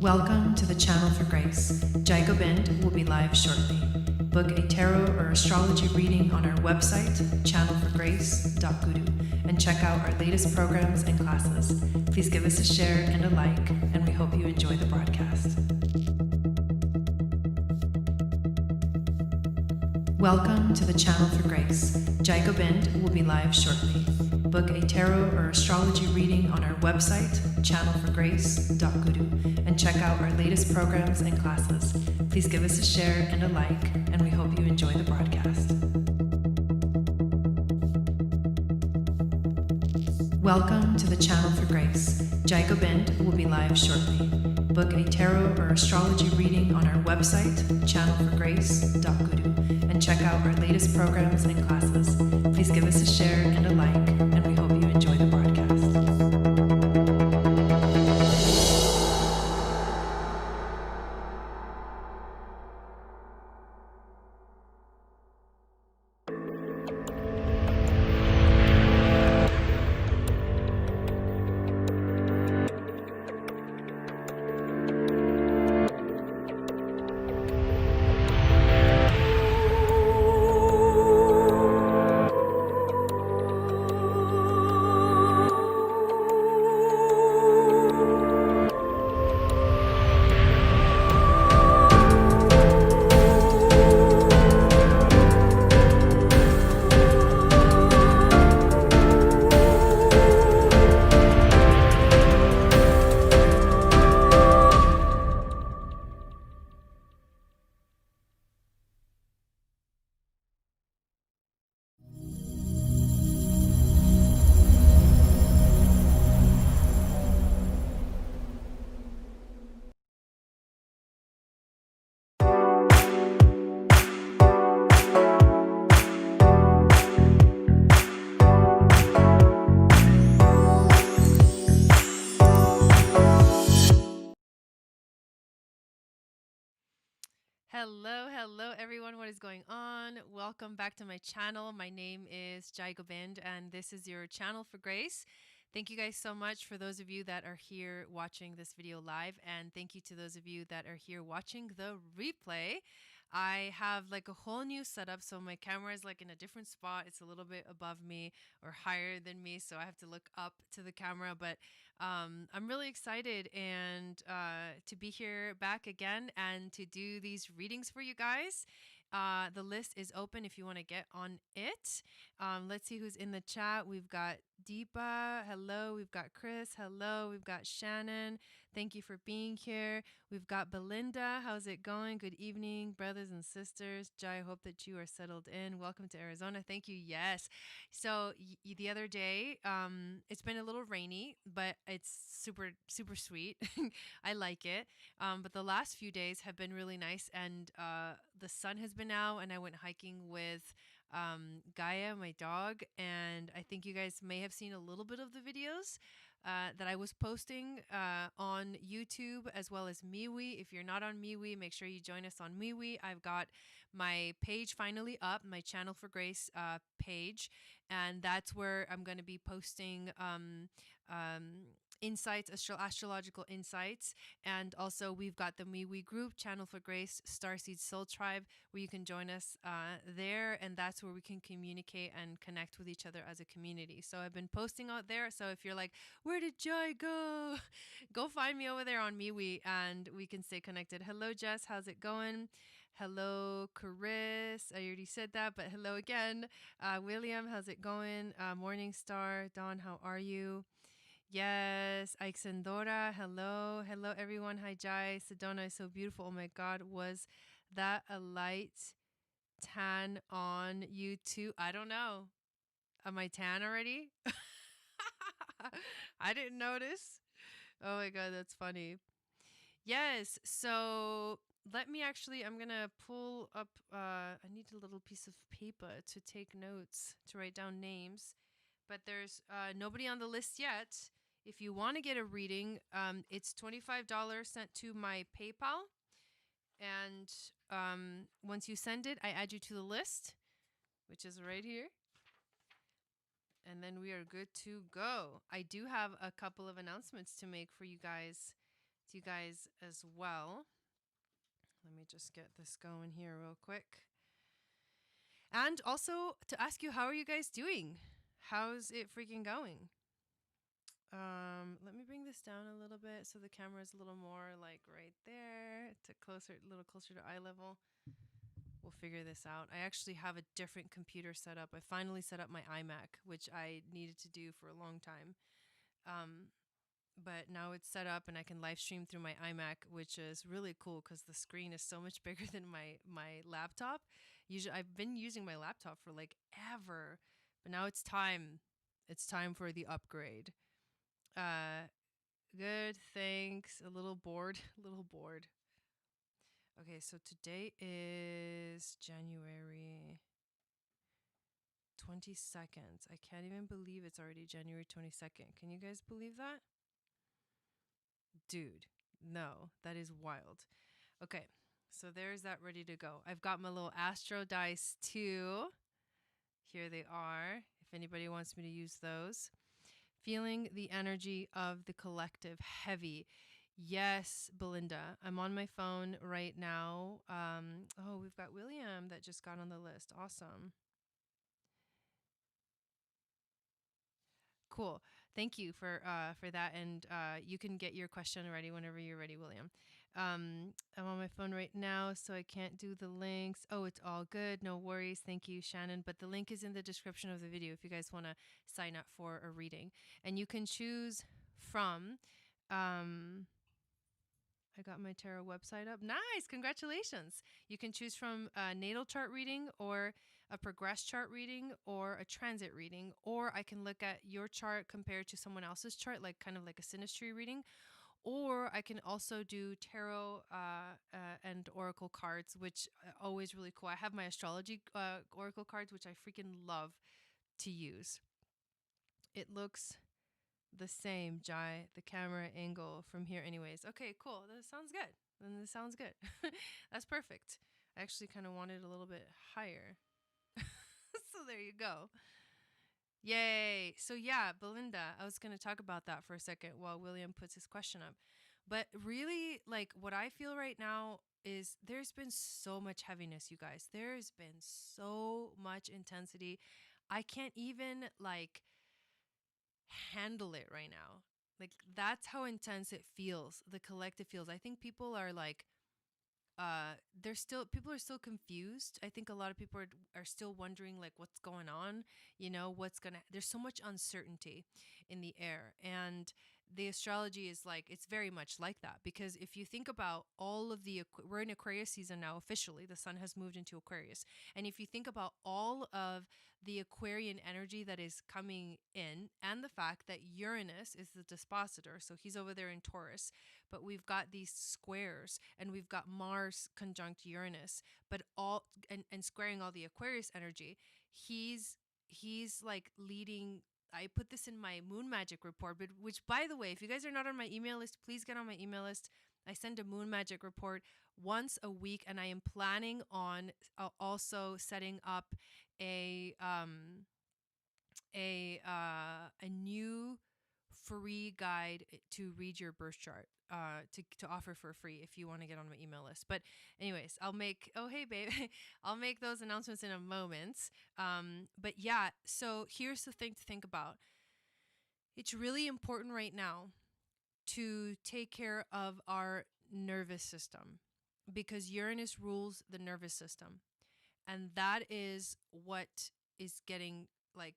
Welcome to the Channel for Grace. Jai Gobind will be live shortly. Book a tarot or astrology reading on our website, channelforgrace.guru, and check out our latest programs and classes. Please give us a share and a like, and we hope you enjoy the broadcast. Welcome to the Channel for Grace. Jai Gobind will be live shortly. Book a tarot or astrology reading on our website, channelforgrace.guru, and check out our latest programs and classes. Please give us a share and a like, and we hope you enjoy the broadcast. Welcome to the Channel for Grace. Jai Gobind will be live shortly. Book a tarot or astrology reading on our website, channelforgrace.guru, and check out our latest programs and classes. Please give us a share and a like, and we hope you enjoy the broadcast. Hello everyone, what is going on? Welcome back to my channel. My name is Jai Gobind and this is your Channel for Grace. Thank you guys so much for those of you that are here watching this video live, and thank you to those of you that are here watching the replay. I have like a whole new setup, so my camera is like in a different spot. It's a little bit above me or higher than me, so I have to look up to the camera, but I'm really excited and to be here back again and to do these readings for you guys. The list is open if you want to get on it. Let's see who's in the chat. We've got Deepa, hello. We've got Chris, hello. We've got Shannon, thank you for being here. We've got Belinda, how's it going? Good evening, brothers and sisters. Jai, I hope that you are settled in. Welcome to Arizona. Thank you. Yes. So the other day, it's been a little rainy, but it's super sweet. I like it. But the last few days have been really nice, and the sun has been out, and I went hiking with Gaia, my dog, and I think you guys may have seen a little bit of the videos that I was posting on YouTube as well as MeWe. If you're not on MeWe, make sure you join us on MeWe. I've got my page finally up, my Channel for Grace page, and that's where I'm going to be posting insights, astrological insights. And also we've got the MeWe group, Channel for Grace Starseed Soul Tribe, where you can join us there, and that's where we can communicate and connect with each other as a community. So I've been posting out there, so if you're like, where did Jai go? Go find me over there on MeWe and we can stay connected. Hello Jess, how's it going? Hello Chris, I already said that, but hello again. William, how's it going? Morning Star, Dawn, how are you? Yes, Aixendora, hello everyone. Hi Jai, Sedona is so beautiful. Oh my God, was that a light tan on you too? I don't know. Am I tan already? I didn't notice. Oh my God, that's funny. Yes, so I'm gonna pull up, I need a little piece of paper to take notes, to write down names, but there's nobody on the list yet. If you want to get a reading, it's $25 sent to my PayPal. And once you send it, I add you to the list, which is right here. And then we are good to go. I do have a couple of announcements to make for you guys you guys as well. Let me just get this going here real quick. And also to ask you, how are you guys doing? How's it freaking going? Let me bring this down a little bit so the camera is a little more like right there, to a little closer to eye level. We'll figure this out. I actually have a different computer set up. I finally set up my iMac, which I needed to do for a long time. But now it's set up and I can live stream through my iMac, which is really cool because the screen is so much bigger than my laptop. Usually I've been using my laptop for like ever, but now it's time. It's time for the upgrade. Good, thanks. A little bored, a little bored. Okay, so today is January 22nd. I can't even believe it's already January 22nd. Can you guys believe that? Dude, no, that is wild. Okay, so there's that ready to go. I've got my little astro dice too. Here they are, if anybody wants me to use those. Feeling the energy of the collective heavy. Yes, Belinda, I'm on my phone right now. Oh, we've got William that just got on the list. Awesome. Cool. Thank you for that. And you can get your question ready whenever you're ready, William. I'm on my phone right now, so I can't do the links. Oh, it's all good. No worries. Thank you, Shannon. But the link is in the description of the video if you guys want to sign up for a reading. And you can choose from... I got my tarot website up. Nice. Congratulations. You can choose from a natal chart reading or a progress chart reading or a transit reading, or I can look at your chart compared to someone else's chart, like kind of like a synastry reading, or I can also do tarot and oracle cards, which are always really cool. I have my astrology oracle cards, which I freaking love to use. It looks the same, Jai, the camera angle from here anyways. Okay, cool. That sounds good. Then this sounds good. That's perfect. I actually kind of wanted a little bit higher. So there you go. Yay. So yeah, Belinda, I was going to talk about that for a second while William puts his question up. But really, like, what I feel right now is there's been so much heaviness, you guys. There's been so much intensity. I can't even, like, handle it right now. Like, that's how intense it feels. The collective feels. I think people are like, people are still confused. I think a lot of people are still wondering like what's going on, there's so much uncertainty in the air. And the astrology is like, it's very much like that, because if you think about all of we're in Aquarius season now. Officially the sun has moved into Aquarius, and if you think about all of the Aquarian energy that is coming in, and the fact that Uranus is the dispositor, so he's over there in Taurus, but we've got these squares, and we've got Mars conjunct Uranus, but and squaring all the Aquarius energy. He's like leading. I put this in my moon magic report, but which, by the way, if you guys are not on my email list, please get on my email list. I send a moon magic report once a week, and I am planning on also setting up a new free guide to read your birth chart, to offer for free if you want to get on my email list. But anyways, oh hey babe, I'll make those announcements in a moment. But yeah, so here's the thing to think about. It's really important right now to take care of our nervous system, because Uranus rules the nervous system, and that is what is getting like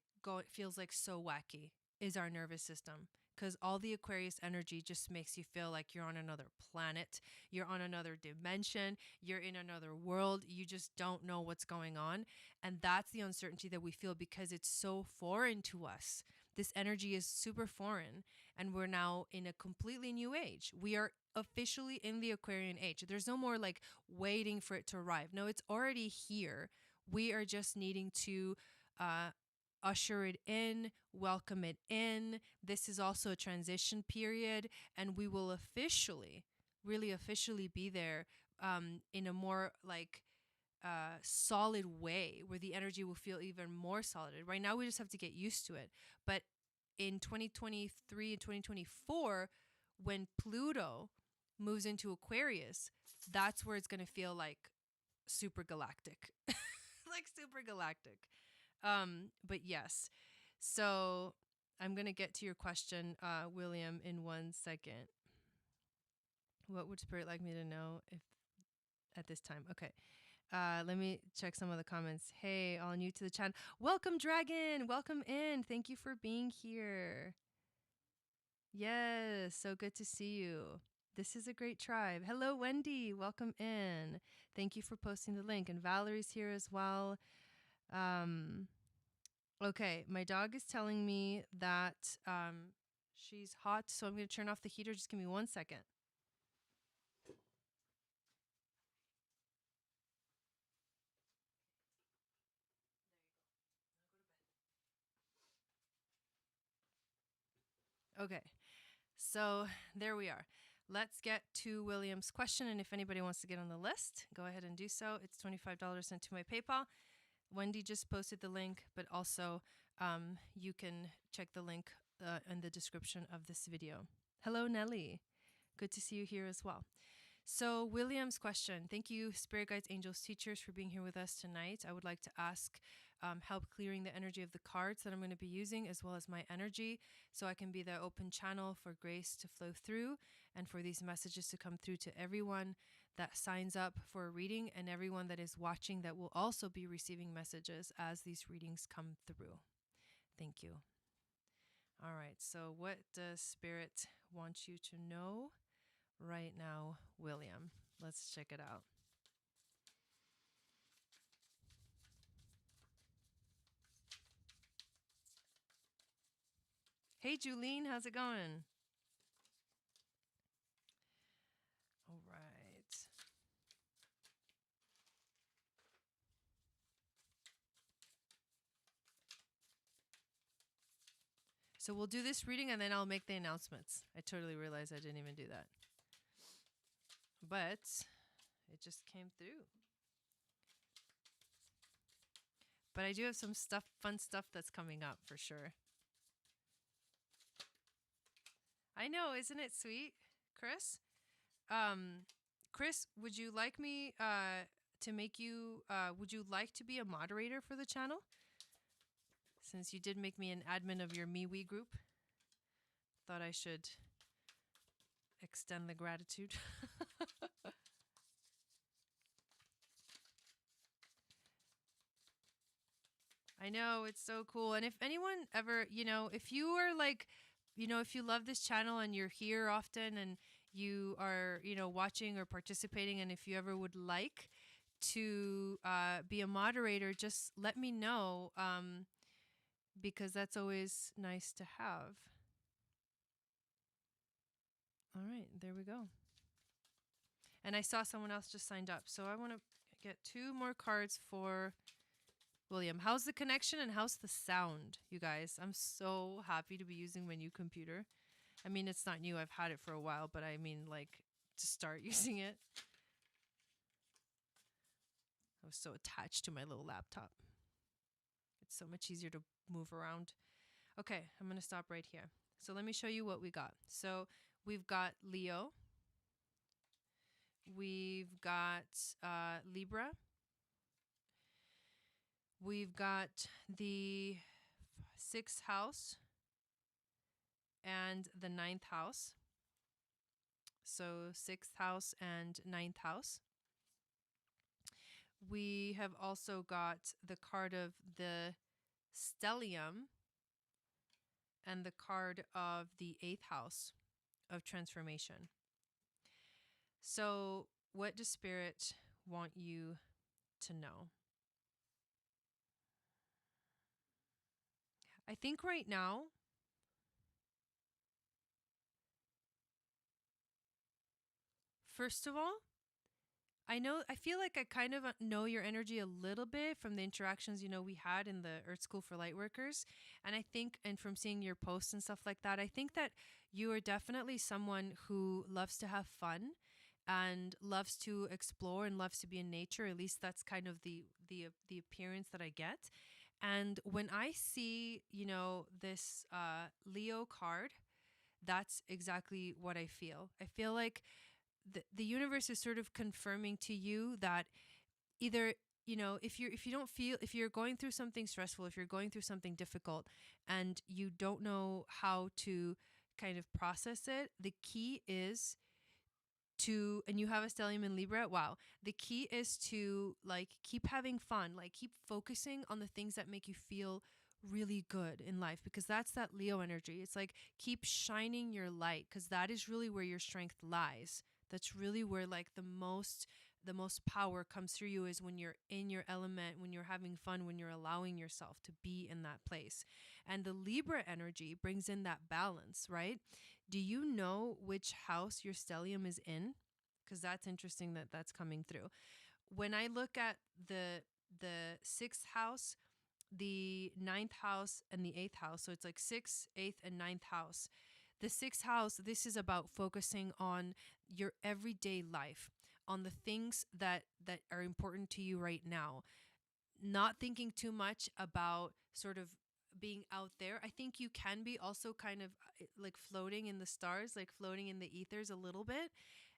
feels like so wacky, is our nervous system, because all the Aquarius energy just makes you feel like you're on another planet, you're on another dimension, you're in another world, you just don't know what's going on. And that's the uncertainty that we feel, because it's so foreign to us. This energy is super foreign, and we're now in a completely new age. We are officially in the Aquarian age. There's no more like waiting for it to arrive. No, it's already here. We are just needing to usher it in, welcome it in. This is also a transition period, and we will really officially be there in a more like solid way, where the energy will feel even more solid. Right now we just have to get used to it. But in 2023 and 2024, when Pluto moves into Aquarius, that's where it's going to feel like super galactic. Like super galactic. But yes. So I'm going to get to your question, William, in 1 second. What would Spirit like me to know if at this time? Okay. Let me check some of the comments. Hey, all new to the channel. Welcome, Dragon. Welcome in. Thank you for being here. Yes, so good to see you. This is a great tribe. Hello, Wendy. Welcome in. Thank you for posting the link. And Valerie's here as well. Okay, my dog is telling me that she's hot, so I'm going to turn off the heater. Just give me 1 second. Okay, so there we are. Let's get to William's question. And if anybody wants to get on the list, go ahead and do so. It's $25 sent to my PayPal. Wendy just posted the link, but also you can check the link in the description of this video. Hello, Nelly. Good to see you here as well. So William's question. Thank you, Spirit Guides, Angels, Teachers, for being here with us tonight. I would like to ask help clearing the energy of the cards that I'm going to be using, as well as my energy, so I can be the open channel for grace to flow through and for these messages to come through to everyone that signs up for a reading and everyone that is watching that will also be receiving messages as these readings come through. Thank you. All right, so what does Spirit want you to know right now, William? Let's check it out. Hey, Julene, how's it going? All right. So we'll do this reading and then I'll make the announcements. I totally realized I didn't even do that. But it just came through. But I do have some stuff, fun stuff that's coming up for sure. I know, isn't it sweet, Chris? Chris, would you like me to make you, would you like to be a moderator for the channel? Since you did make me an admin of your MeWe group, thought I should extend the gratitude. I know, it's so cool. And if anyone ever, if you are like, if you love this channel and you're here often and you are, watching or participating, and if you ever would like to be a moderator, just let me know, because that's always nice to have. All right, there we go. And I saw someone else just signed up. So I want to get 2 more cards for William. How's the connection and how's the sound, you guys? I'm so happy to be using my new computer. I mean, it's not new. I've had it for a while, but I mean, like, to start using it. I was so attached to my little laptop. It's so much easier to move around. Okay, I'm going to stop right here. So let me show you what we got. So we've got Leo. We've got Libra. We've got the 6th house and the 9th house. So 6th house and 9th house. We have also got the card of the stellium and the card of the 8th house of transformation. So what does Spirit want you to know? I think right now, first of all, I feel like I kind of know your energy a little bit from the interactions, we had in the Earth School for Lightworkers. And I think, and from seeing your posts and stuff like that, I think that you are definitely someone who loves to have fun and loves to explore and loves to be in nature. At least that's kind of the appearance that I get. And when I see, this Leo card, that's exactly what I feel. I feel like the universe is sort of confirming to you that either, if you don't feel, if you're going through something stressful, if you're going through something difficult and you don't know how to kind of process it, the key is to, and you have a stellium in Libra, wow, the key is to like keep having fun, like keep focusing on the things that make you feel really good in life, because that's that Leo energy. It's like keep shining your light, because that is really where your strength lies. That's really where like the most power comes through you, is when you're in your element, when you're having fun, when you're allowing yourself to be in that place. And the Libra energy brings in that balance, right? Do you know which house your stellium is in? Because that's interesting that that's coming through. When I look at the sixth house, the ninth house, and the eighth house, so it's like sixth, eighth, and ninth house. The sixth house, this is about focusing on your everyday life, on the things that are important to you right now, not thinking too much about sort of being out there. I think you can be also kind of like floating in the stars, like floating in the ethers a little bit.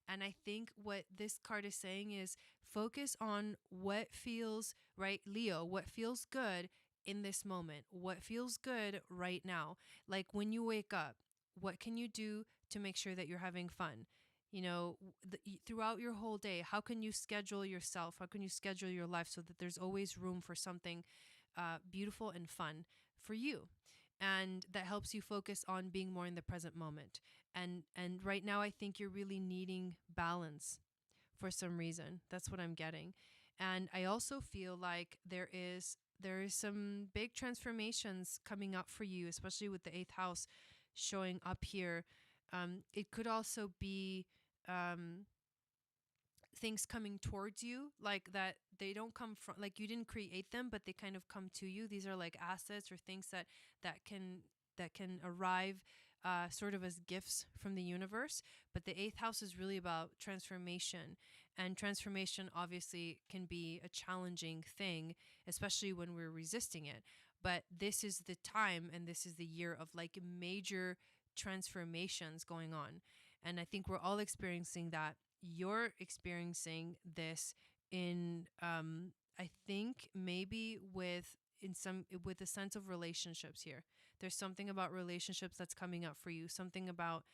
And I think what this card is saying is focus on what feels right, Leo, what feels good in this moment, what feels good right now. Like when you wake up, what can you do to make sure that you're having fun? Throughout your whole day, how can you schedule yourself? How can you schedule your life so that there's always room for something beautiful and fun for you? And that helps you focus on being more in the present moment. And right now, I think you're really needing balance for some reason. That's what I'm getting. And I also feel like there is some big transformations coming up for you, especially with the eighth house showing up here. It could also be um, things coming towards you, like that they don't come from, like you didn't create them, but they kind of come to you. These are like assets or things that can arrive sort of as gifts from the universe. But the eighth house is really about transformation, and transformation obviously can be a challenging thing, especially when we're resisting it. But this is the time, and this is the year of like major transformations going on. And I think we're all experiencing that. You're experiencing this in, I think maybe with a sense of relationships here. There's something about relationships that's coming up for you. Something about,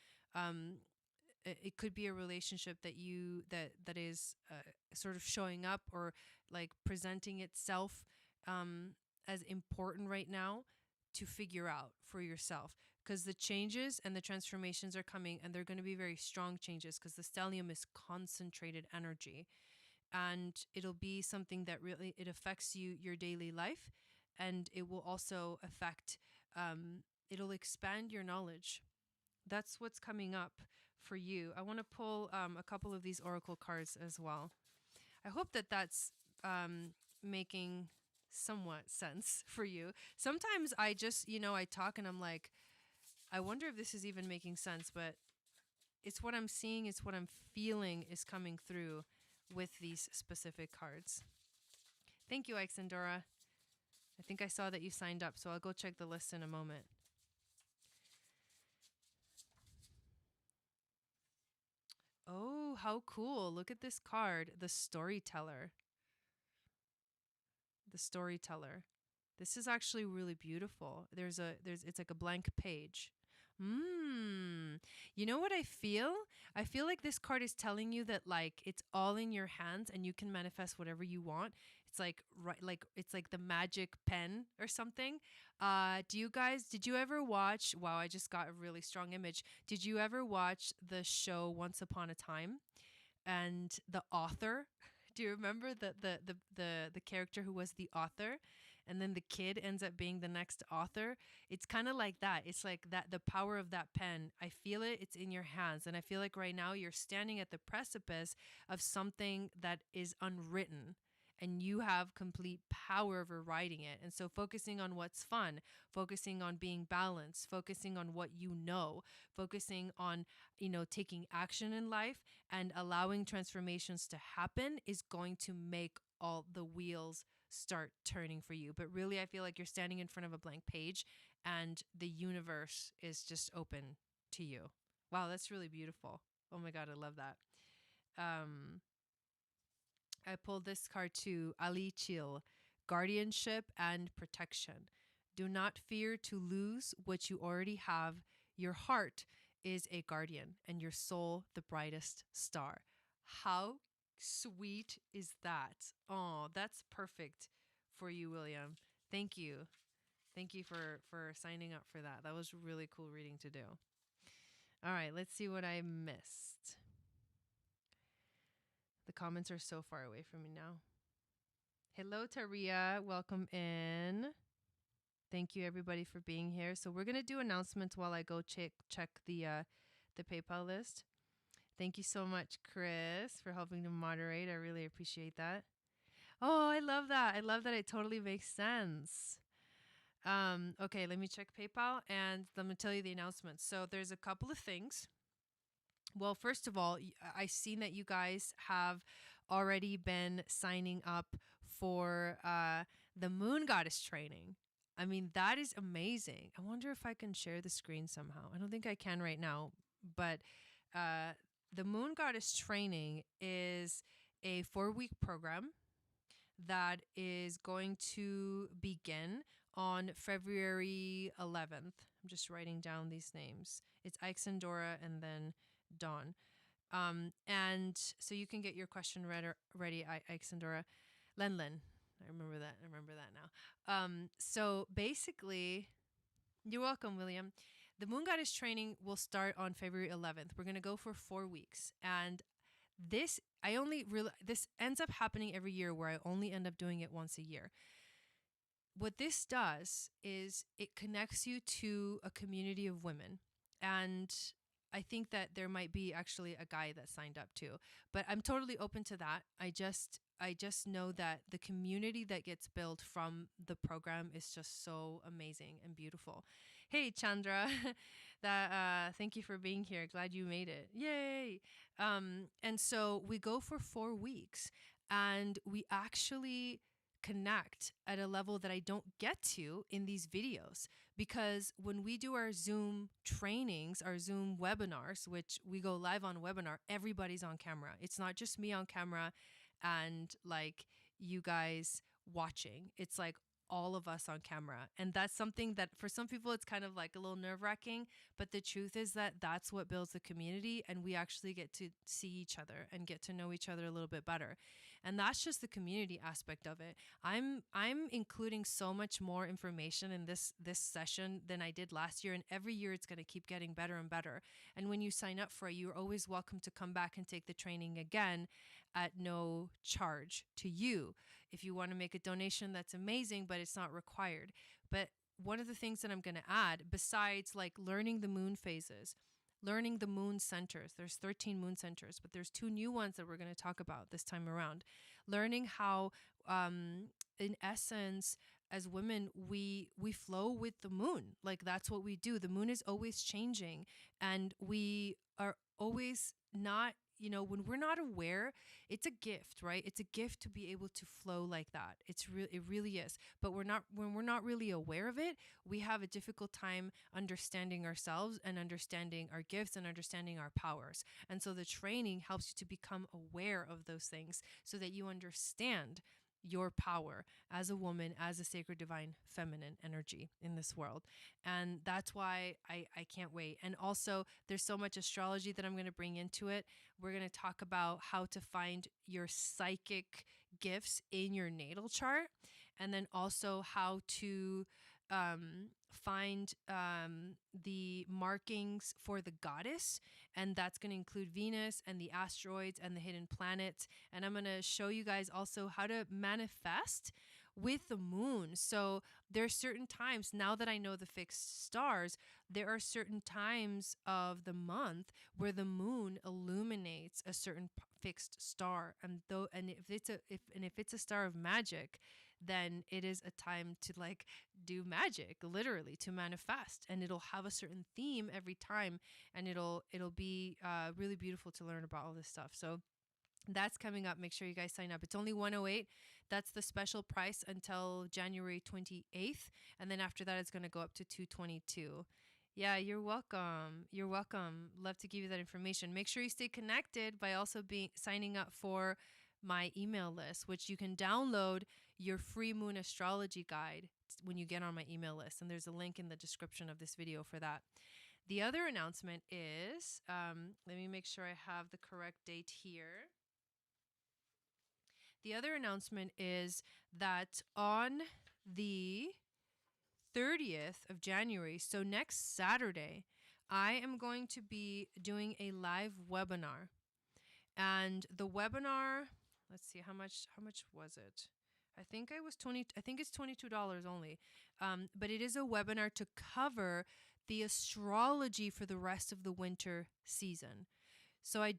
it could be a relationship that is sort of showing up, or like presenting itself as important right now to figure out for yourself, because the changes and the transformations are coming, and they're going to be very strong changes, because the stellium is concentrated energy, and it'll be something that really, it affects your daily life, and it will also affect, it'll expand your knowledge. That's what's coming up for you. I want to pull a couple of these oracle cards as well. I hope that that's making somewhat sense for you. Sometimes I just, I talk and I'm like, I wonder if this is even making sense, but it's what I'm seeing, it's what I'm feeling is coming through with these specific cards. Thank you, Alexandra. I think I saw that you signed up, so I'll go check the list in a moment. Oh, how cool. Look at this card, the storyteller. The storyteller. This is actually really beautiful. It's like a blank page. You know what I feel? I feel like this card is telling you that like it's all in your hands and you can manifest whatever you want. It's like it's like the magic pen or something. Did you ever watch, wow, I just got a really strong image. Did you ever watch the show Once Upon a Time? And the author, do you remember the character who was the author, and then the kid ends up being the next author? It's kind of like that. It's like that, the power of that pen. I feel it. It's in your hands. And I feel like right now you're standing at the precipice of something that is unwritten, and you have complete power over writing it. And so focusing on what's fun, focusing on being balanced, focusing on what you know, focusing on, taking action in life and allowing transformations to happen is going to make all the wheels start turning for you. But really, I feel like you're standing in front of a blank page and the universe is just open to you. Wow, that's really beautiful. Oh my God, I love that. I pulled this card too, Ali Chil, guardianship and protection. Do not fear to lose what you already have. Your heart is a guardian and your soul the brightest star. How sweet is that? Oh, that's perfect for you, William. Thank you. Thank you for signing up for that. That was really cool reading to do. All right, let's see what I missed. The comments are so far away from me now. Hello, Taria. Welcome in. Thank you, everybody, for being here. So we're going to do announcements while I go check the PayPal list. Thank you so much, Chris, for helping to moderate. I really appreciate that. Oh, I love that. I love that it totally makes sense. Okay, let me check PayPal and let me tell you the announcements. So there's a couple of things. Well, first of all, I've seen that you guys have already been signing up for the Moon Goddess training. I mean, that is amazing. I wonder if I can share the screen somehow. I don't think I can right now, but the Moon Goddess training is a 4-week program that is going to begin on February 11th. I'm just writing down these names. It's Alexandra and then Dawn. And so you can get your question ready, Alexandra. Lenlen. I remember that now. So basically, you're welcome, William. The Moon Goddess training will start on February 11th. We're going to go for 4 weeks. And this ends up happening every year where I only end up doing it once a year. What this does is it connects you to a community of women. And I think that there might be actually a guy that signed up too, but I'm totally open to that. I just know that the community that gets built from the program is just so amazing and beautiful. Hey, Chandra, thank you for being here. Glad you made it. Yay. And so we go for 4 weeks and we actually connect at a level that I don't get to in these videos, because when we do our Zoom trainings, our Zoom webinars, which we go live on webinar, everybody's on camera. It's not just me on camera and like you guys watching. It's like all of us on camera. And that's something that for some people, it's kind of like a little nerve-wracking, but the truth is that that's what builds the community, and we actually get to see each other and get to know each other a little bit better. And that's just the community aspect of it. I'm including so much more information in this session than I did last year, and every year it's going to keep getting better and better. And when you sign up for it, you're always welcome to come back and take the training again at no charge to you. If you want to make a donation, that's amazing, but it's not required. But one of the things that I'm going to add, besides like learning the moon phases, learning the moon centers, there's 13 moon centers, but there's 2 new ones that we're going to talk about this time around. Learning how, in essence, as women, we flow with the moon. Like that's what we do. The moon is always changing, and we are always not, when we're not aware, it's a gift, right? It's a gift to be able to flow like that. It really is. But when we're not really aware of it, we have a difficult time understanding ourselves and understanding our gifts and understanding our powers. And so the training helps you to become aware of those things so that you understand your power as a woman, as a sacred divine feminine energy in this world. And that's why I can't wait. And also there's so much astrology that I'm going to bring into it. We're going to talk about how to find your psychic gifts in your natal chart, and then also how to find the markings for the goddess, and that's going to include Venus and the asteroids and the hidden planets. And I'm going to show you guys also how to manifest with the moon. So there are certain times, now that I know the fixed stars, there are certain times of the month where the moon illuminates a certain fixed star, and if it's a star of magic, then it is a time to like do magic, literally to manifest, and it'll have a certain theme every time, and it'll be really beautiful to learn about all this stuff. So that's coming up. Make sure you guys sign up. It's only $108. That's the special price until January 28th, and then after that it's going to go up to $222. Yeah, you're welcome. You're welcome. Love to give you that information. Make sure you stay connected by also being signing up for my email list, which you can download your free moon astrology guide when you get on my email list. And there's a link in the description of this video for that. The other announcement is, let me make sure I have the correct date here. The other announcement is that on the 30th of January, so next Saturday, I am going to be doing a live webinar. And the webinar, let's see, how much was it? I think it's $22 only. But it is a webinar to cover the astrology for the rest of the winter season. So I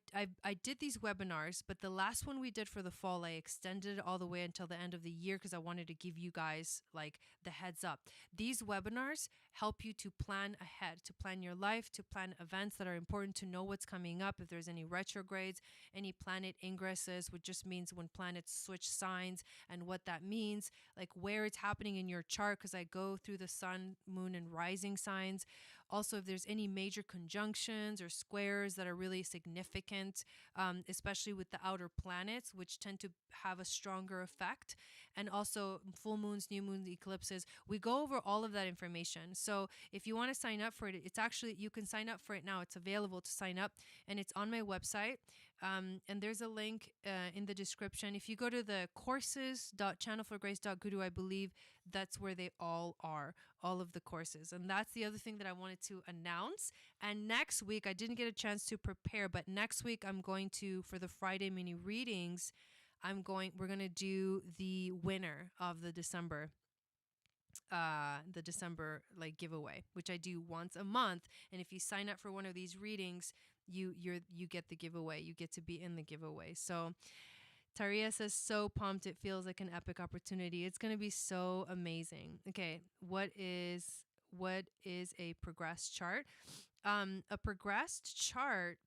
did these webinars, but the last one we did for the fall, I extended it all the way until the end of the year because I wanted to give you guys like the heads up. These webinars help you to plan ahead, to plan your life, to plan events that are important, to know what's coming up, if there's any retrogrades, any planet ingresses, which just means when planets switch signs and what that means, like where it's happening in your chart, because I go through the sun, moon, and rising signs. Also, if there's any major conjunctions or squares that are really significant, especially with the outer planets, which tend to have a stronger effect. And also full moons, new moons, eclipses. We go over all of that information. So if you want to sign up for it, it's actually, you can sign up for it now. It's available to sign up and it's on my website. And there's a link in the description. If you go to the courses.channelforgrace.guru, I believe that's where they all are, all of the courses. And that's the other thing that I wanted to announce. And next week, I didn't get a chance to prepare, but next week I'm going to, for the Friday mini readings, we're going to do the winner of the December like giveaway, which I do once a month. And if you sign up for one of these readings, you get the giveaway. You get to be in the giveaway. So Taria says, so pumped. It feels like an epic opportunity. It's going to be so amazing. Okay. What is a progressed chart? A progressed chart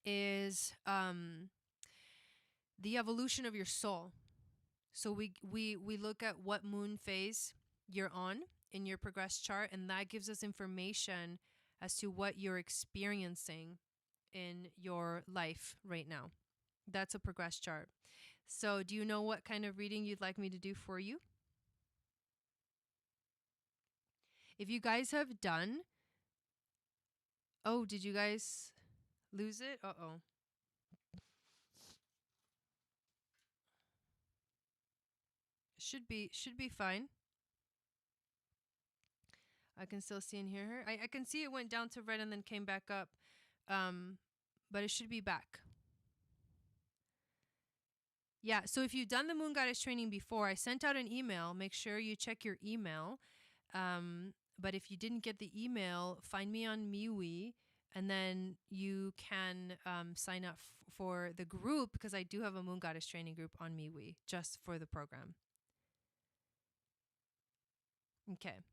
is the evolution of your soul. So we look at what moon phase you're on in your progressed chart, and that gives us information as to what you're experiencing in your life right now. That's a progressed chart. So do you know what kind of reading you'd like me to do for you? If you guys have done... Oh, did you guys lose it? Uh-oh. Should be fine. I can still see and hear her. I can see it went down to red and then came back up. But it should be back. Yeah, so if you've done the Moon Goddess training before, I sent out an email. Make sure you check your email. But if you didn't get the email, find me on MeWe, and then you can sign up for the group, because I do have a Moon Goddess training group on MeWe just for the program. Okay.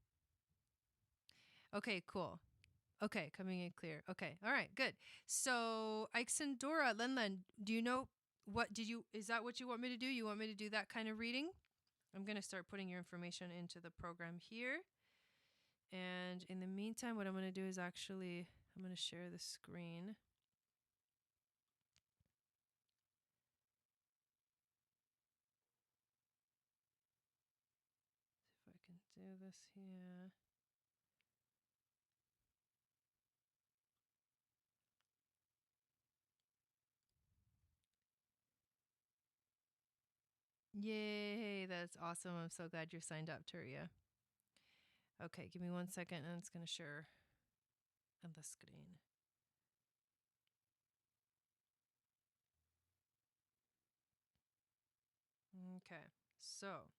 Okay, cool. Okay, coming in clear. Okay, all right, good. So, Ixendora, Lenlen, do you know is that what you want me to do? You want me to do that kind of reading? I'm going to start putting your information into the program here. And in the meantime, what I'm going to do is I'm going to share the screen. See if I can do this here. Yay, that's awesome. I'm so glad you're signed up, Turia. Okay, give me 1 second and it's going to share on the screen. Okay, so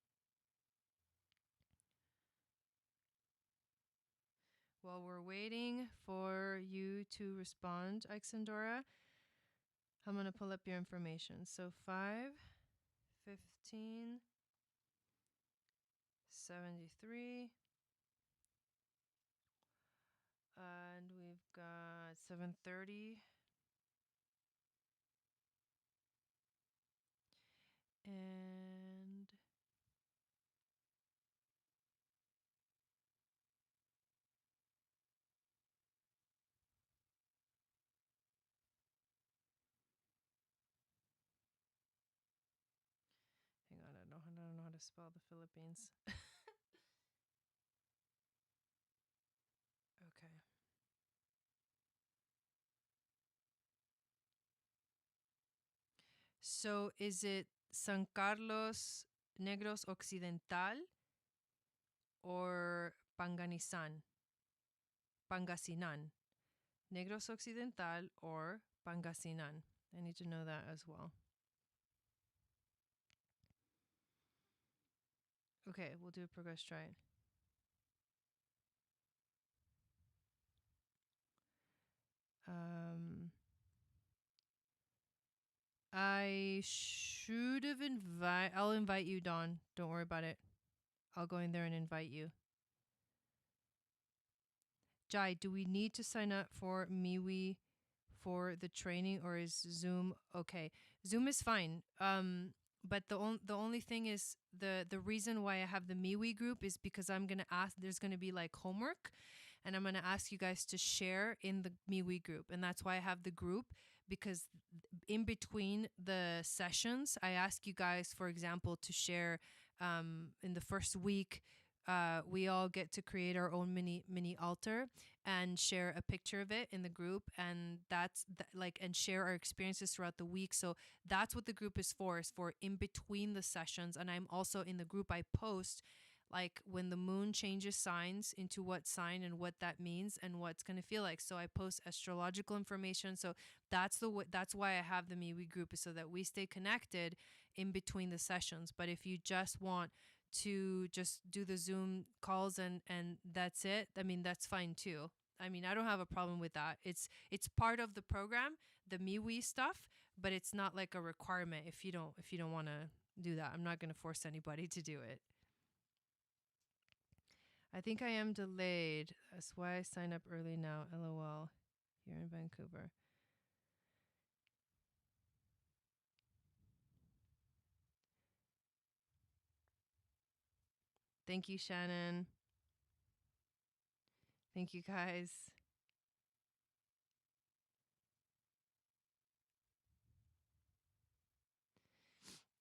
while we're waiting for you to respond, Ixendora, I'm going to pull up your information. So 5, 15, 73. And we've got 7:30. And don't know how to spell the Philippines. Okay. So is it San Carlos Negros Occidental or Pangasinan? Pangasinan. Negros Occidental or Pangasinan. I need to know that as well. Okay, we'll do a progress try. I should have I'll invite you, Dawn. Don't worry about it. I'll go in there and invite you. Jai, do we need to sign up for MeWe for the training, or is Zoom okay? Zoom is fine. But the only thing is the reason why I have the MeWe group is because I'm gonna ask. There's gonna be like homework, and I'm gonna ask you guys to share in the MeWe group, and that's why I have the group, because in between the sessions, I ask you guys, for example, to share. In the first week, we all get to create our own mini altar and share a picture of it in the group, and like, and share our experiences throughout the week. So that's what the group is for in between the sessions. And I'm also in the group, I post like when the moon changes signs into what sign and what that means and what's going to feel like. So I post astrological information. So that's that's why I have the MeWe group, is so that we stay connected in between the sessions. But if you just want to just do the Zoom calls and that's it, I mean, that's fine too. I mean, I don't have a problem with that. It's part of the program, the MeWe stuff, but it's not like a requirement if you don't want to do that. I'm not going to force anybody to do it. I think I am delayed. That's why I sign up early now. LOL. Here in Vancouver. Thank you, Shannon. Thank you, guys.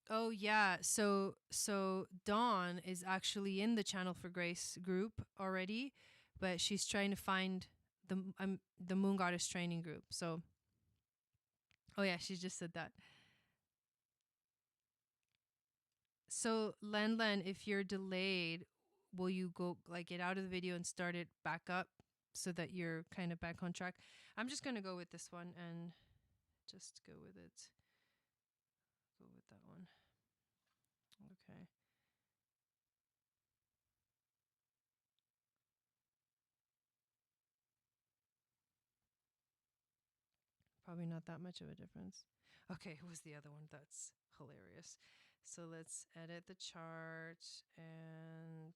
Oh yeah, so Dawn is actually in the Channel for Grace group already, but she's trying to find the Moon Goddess training group. So, oh yeah, she just said that. So Len, if you're delayed, will you go like get out of the video and start it back up so that you're kind of back on track? I'm just gonna go with this one and just go with it. Go with that one. Okay. Probably not that much of a difference. Okay, it was the other one. That's hilarious. So let's edit the chart and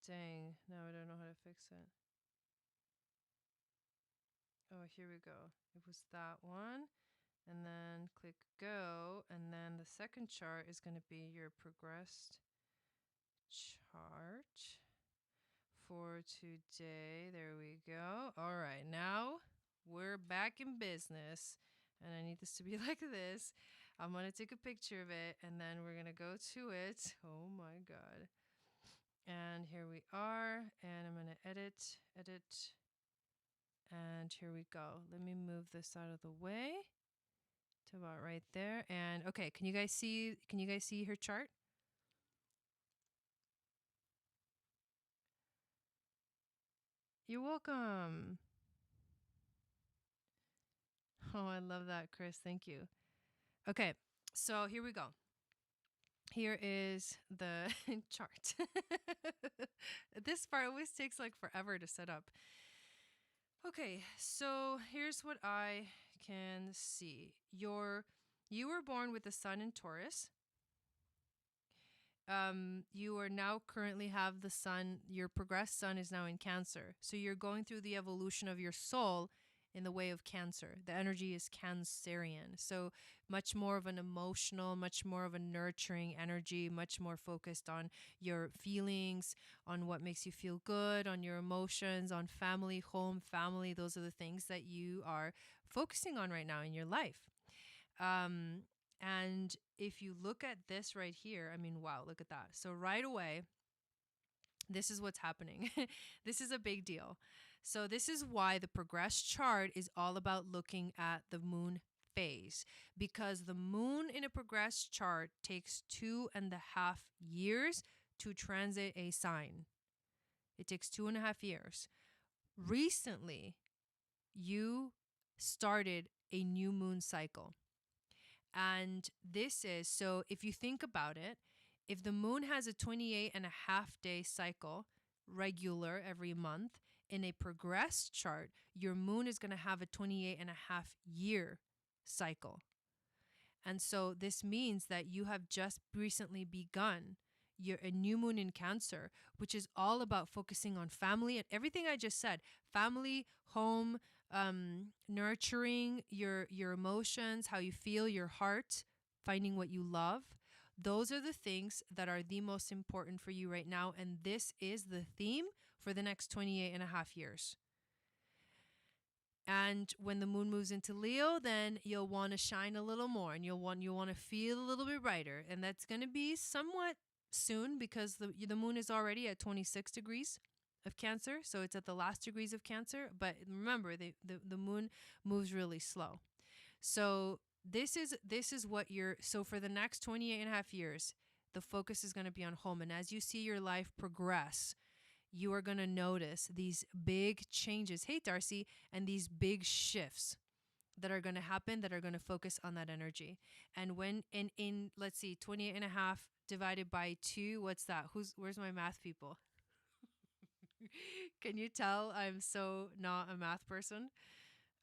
dang, now I don't know how to fix it. Oh, here we go. It was that one. And then click go. And then the second chart is going to be your progressed chart for today. There we go. All right, now we're back in business. And I need this to be like this. I'm going to take a picture of it and then we're going to go to it. Oh my God. And here we are. And I'm going to edit. And here we go. Let me move this out of the way to about right there. And okay, can you guys see her chart? You're welcome. Oh, I love that, Chris. Thank you. Okay, so here we go. Here is the chart. This part always takes like forever to set up. Okay, so here's what I can see. You were born with the sun in Taurus. You are now currently have the sun, your progressed sun is now in Cancer. So you're going through the evolution of your soul in the way of Cancer. The energy is Cancerian. So much more of an emotional, much more of a nurturing energy, much more focused on your feelings, on what makes you feel good, on your emotions, on family, home, family. Those are the things that you are focusing on right now in your life. And if you look at this right here, I mean, wow, look at that. So right away, this is what's happening. This is a big deal. So this is why the progress chart is all about looking at the moon phase, because the moon in a progress chart takes 2.5 years to transit a sign. It takes 2.5 years. Recently, you started a new moon cycle. And this is, so if you think about it, if the moon has a 28.5 day cycle, regular every month, in a progress chart, your moon is going to have a 28.5 year cycle. And so this means that you have just recently begun a new moon in Cancer, which is all about focusing on family and everything I just said: family, home, nurturing your emotions, how you feel, your heart, finding what you love. Those are the things that are the most important for you right now. And this is the theme for the next 28.5 years. And when the moon moves into Leo, then you'll want to shine a little more, and you'll want to feel a little bit brighter. And that's going to be somewhat soon, because the moon is already at 26 degrees of Cancer. So it's at the last degrees of Cancer. But remember, the moon moves really slow. So this is what so for the next 28.5 years, the focus is going to be on home. And as you see your life progress, you are going to notice these big changes. Hey, Darcy. And these big shifts that are going to happen, that are going to focus on that energy. And when in let's see, 28.5 divided by 2, what's that? Where's my math people? Can you tell I'm so not a math person?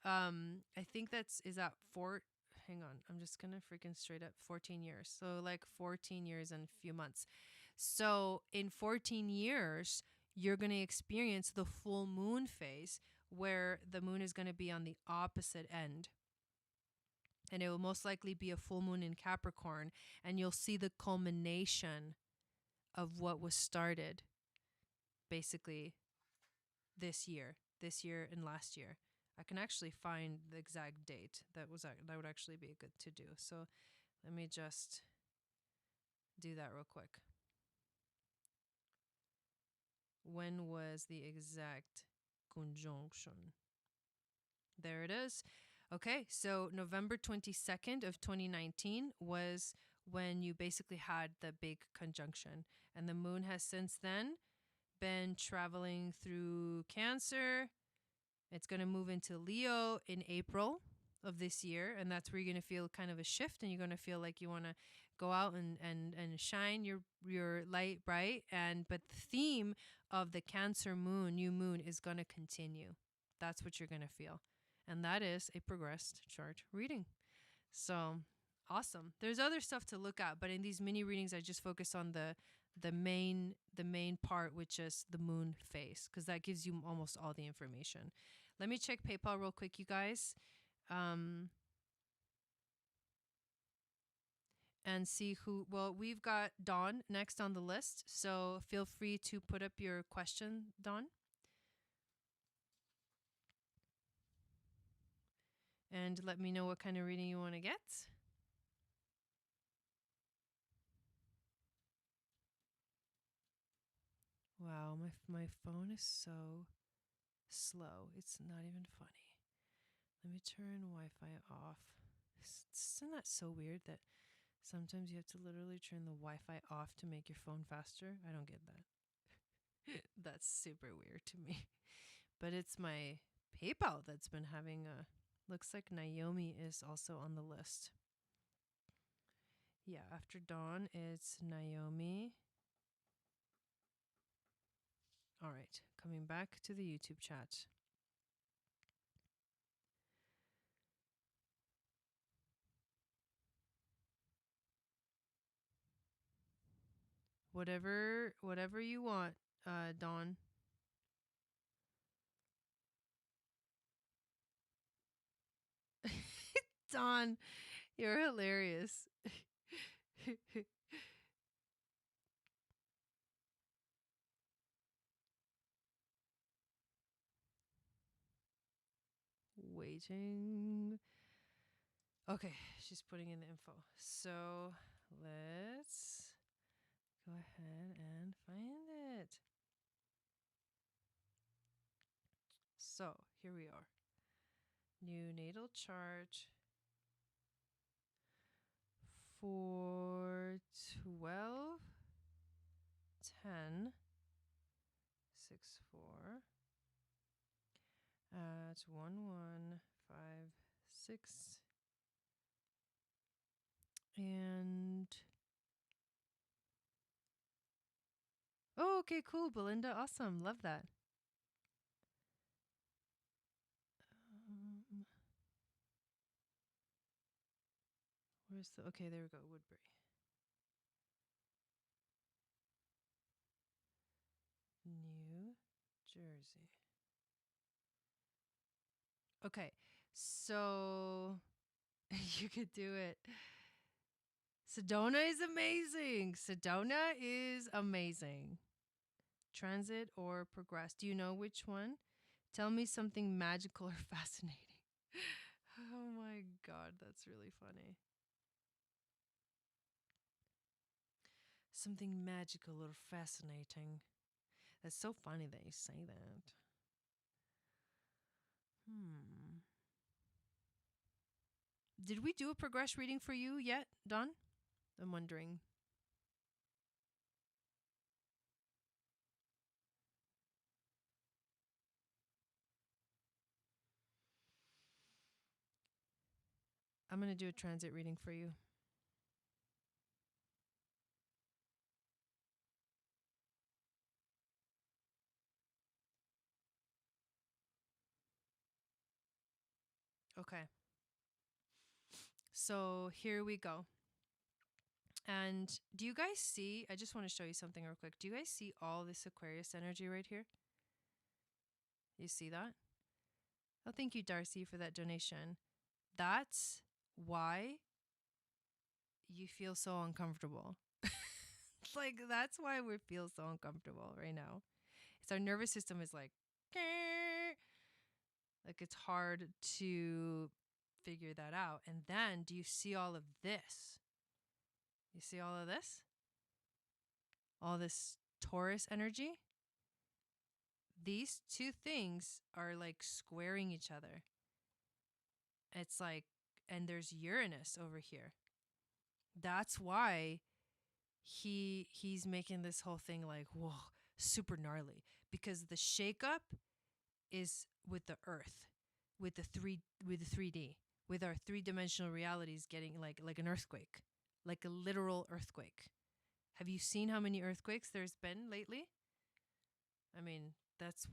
I think is that 4. Hang on. I'm just going to freaking straight up 14 years. So like 14 years and a few months. So in 14 years, you're going to experience the full moon phase, where the moon is going to be on the opposite end. And it will most likely be a full moon in Capricorn. And you'll see the culmination of what was started basically this year and last year. I can actually find the exact date. That would actually be good to do. So let me just do that real quick. When was the exact conjunction? There it is. Okay, so November 22nd of 2019 was when you basically had the big conjunction. And the moon has since then been traveling through Cancer. It's going to move into Leo in April of this year. And that's where you're going to feel kind of a shift, and you're going to feel like you want to go out and shine your light bright. But the theme of the Cancer moon, new moon, is going to continue. That's what you're going to feel. And that is a progressed chart reading. So awesome. There's other stuff to look at, but in these mini readings, I just focus on the main part, which is the moon phase, because that gives you almost all the information. Let me check PayPal real quick, you guys. And see we've got Dawn next on the list. So feel free to put up your question, Dawn. And let me know what kind of reading you want to get. Wow, my phone is so slow. It's not even funny. Let me turn Wi-Fi off. Isn't that so weird that sometimes you have to literally turn the Wi-Fi off to make your phone faster? I don't get that. That's super weird to me. But it's my PayPal that's been having looks like Naomi is also on the list. Yeah, after Dawn, it's Naomi. All right, coming back to the YouTube chat. Whatever you want, Dawn. Dawn, you're hilarious. Waiting. Okay, she's putting in the info. So let's go ahead and find it. So here we are. New natal chart for 12 10 6 4 at 1 1 5 6. And oh, okay, cool, Belinda. Awesome. Love that. Um, where's the okay, there we go, Woodbury. New Jersey. Okay, so you could do it. Sedona is amazing. Sedona is amazing. Transit or progress. Do you know which one? Tell me something magical or fascinating. Oh my God, that's really funny. Something magical or fascinating. That's so funny that you say that. Did we do a progress reading for you yet, Dawn? I'm wondering. I'm going to do a transit reading for you. Okay. So here we go. And do you guys see? I just want to show you something real quick. Do you guys see all this Aquarius energy right here? You see that? Oh, thank you, Darcy, for that donation. That's why you feel so uncomfortable. Like, that's why we feel so uncomfortable right now. It's our nervous system is like, it's hard to figure that out. And then do you see all of this? You see all of this? All this Taurus energy? These two things are like squaring each other. It's like, and there's Uranus over here. That's why he's making this whole thing like, whoa, super gnarly, because the shakeup is with the earth, with the 3D, with our three-dimensional realities getting like an earthquake, like a literal earthquake. Have you seen how many earthquakes there's been lately? I mean, that's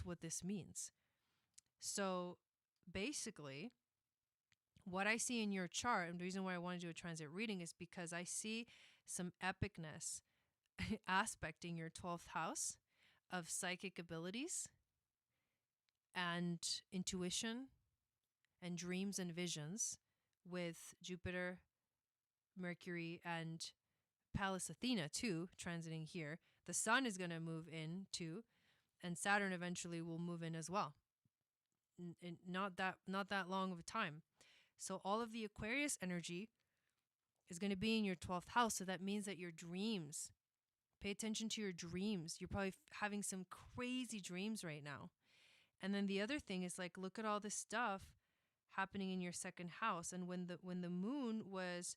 what this means. So basically, what I see in your chart, and the reason why I want to do a transit reading is because I see some epicness aspecting your 12th house of psychic abilities and intuition and dreams and visions with Jupiter, Mercury, and Pallas Athena too transiting here. The sun is going to move in too, and Saturn eventually will move in as well. Not that long of a time. So all of the Aquarius energy is going to be in your 12th house. So that means that your dreams, pay attention to your dreams. You're probably having some crazy dreams right now. And then the other thing is like, look at all this stuff happening in your second house. And when the moon was,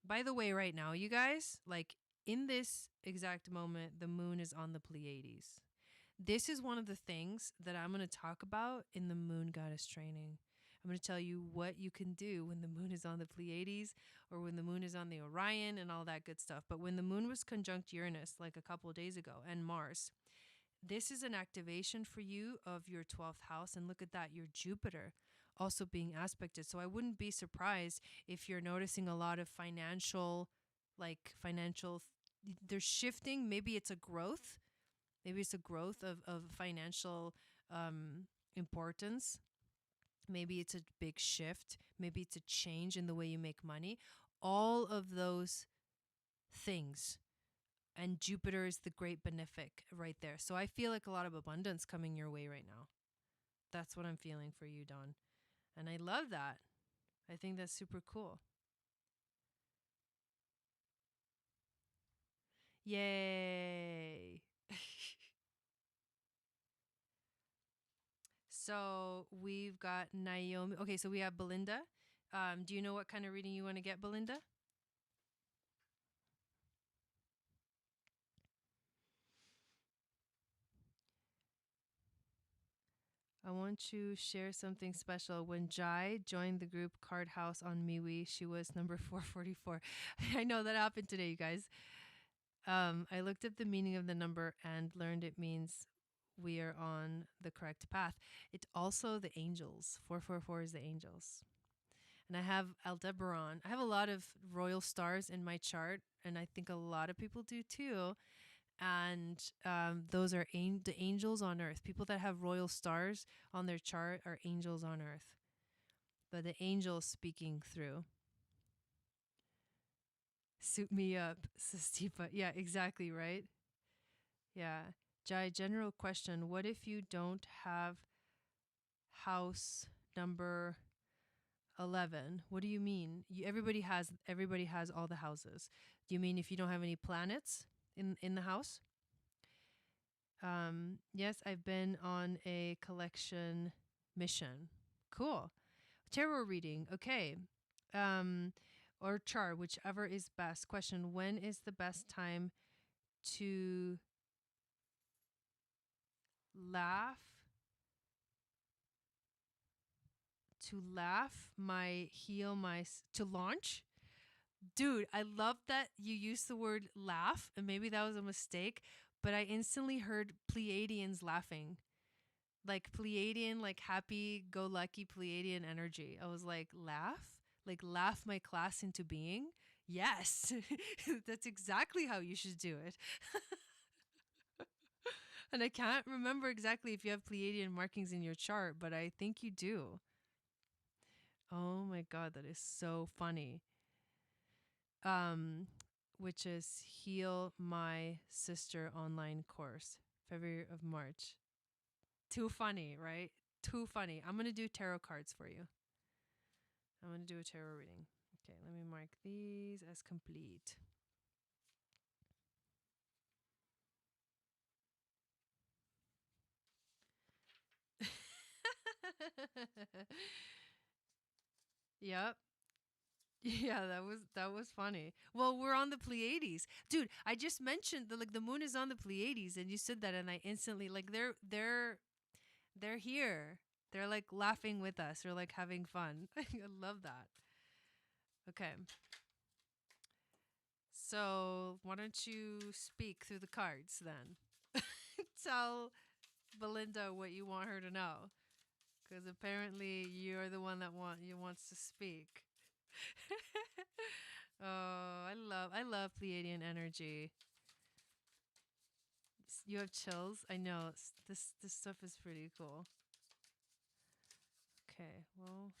by the way, right now, you guys, like in this exact moment, the moon is on the Pleiades. This is one of the things that I'm going to talk about in the moon goddess training. I'm going to tell you what you can do when the moon is on the Pleiades or when the moon is on the Orion and all that good stuff. But when the moon was conjunct Uranus like a couple of days ago and Mars, this is an activation for you of your 12th house. And look at that, your Jupiter also being aspected. So I wouldn't be surprised if you're noticing a lot of financial, they're shifting. Maybe it's a growth. Maybe it's a growth of financial importance Maybe it's a big shift. Maybe it's a change in the way you make money. All of those things. And Jupiter is the great benefic right there. So I feel like a lot of abundance coming your way right now. That's what I'm feeling for you, Dawn. And I love that. I think that's super cool. Yay. So we've got Naomi. Okay, so we have Belinda. Do you know what kind of reading you want to get, Belinda? I want to share something special. When Jai joined the group Card House on MeWe, she was number 444. I know that happened today, you guys. I looked up the meaning of the number and learned it means we are on the correct path. It's also the angels. 444 is the angels. And I have Aldebaran. I have a lot of royal stars in my chart, and I think a lot of people do too. And those are the angels on earth. People that have royal stars on their chart are angels on earth. But the angels speaking through. Suit me up, says Tifa. Yeah, exactly, right? Yeah. Jai, general question. What if you don't have house number 11? What do you mean? Everybody has all the houses. Do you mean if you don't have any planets in the house? Yes, I've been on a collection mission. Cool. Tarot reading. Okay. Or chart, whichever is best. Question: when is the best time to laugh? To launch? Dude, I love that you used the word laugh, and maybe that was a mistake, but I instantly heard Pleiadians laughing. Like Pleiadian, like happy go lucky Pleiadian energy. I was like, laugh? Like laugh my class into being? Yes. That's exactly how you should do it. And I can't remember exactly if you have Pleiadian markings in your chart, but I think you do. Oh my God, that is so funny. Which is Heal My Sister online course, February of March. Too funny, right? Too funny. I'm going to do tarot cards for you. I'm going to do a tarot reading. Okay, let me mark these as complete. Yep. Yeah, that was funny. Well, we're on the Pleiades. Dude, I just mentioned the moon is on the Pleiades and you said that and I instantly like they're here. They're like laughing with us. They're like having fun. I love that. Okay. So, why don't you speak through the cards then? Tell Belinda what you want her to know. Because apparently you're the one that wants to speak. Oh, I love Pleiadian energy. You have chills? I know. This stuff is pretty cool. Okay, well,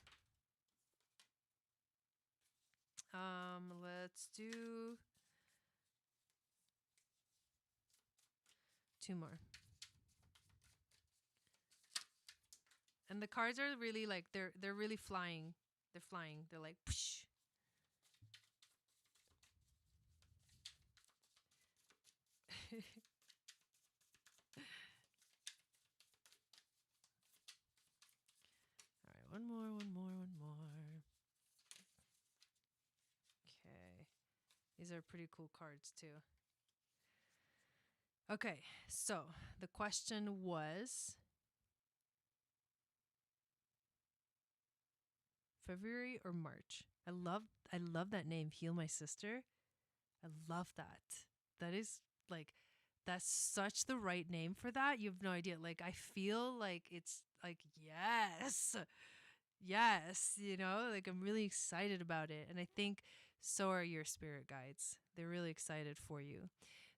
let's do 2 more. And the cards are really like they're really flying. They're flying. They're like psh. All right, one more. Okay. These are pretty cool cards too. Okay, so the question was February or March. I love that name, Heal My Sister. I love that. That is like that's such the right name for that. You have no idea. Like I feel like it's like yes. Yes, like I'm really excited about it. And I think so are your spirit guides. They're really excited for you.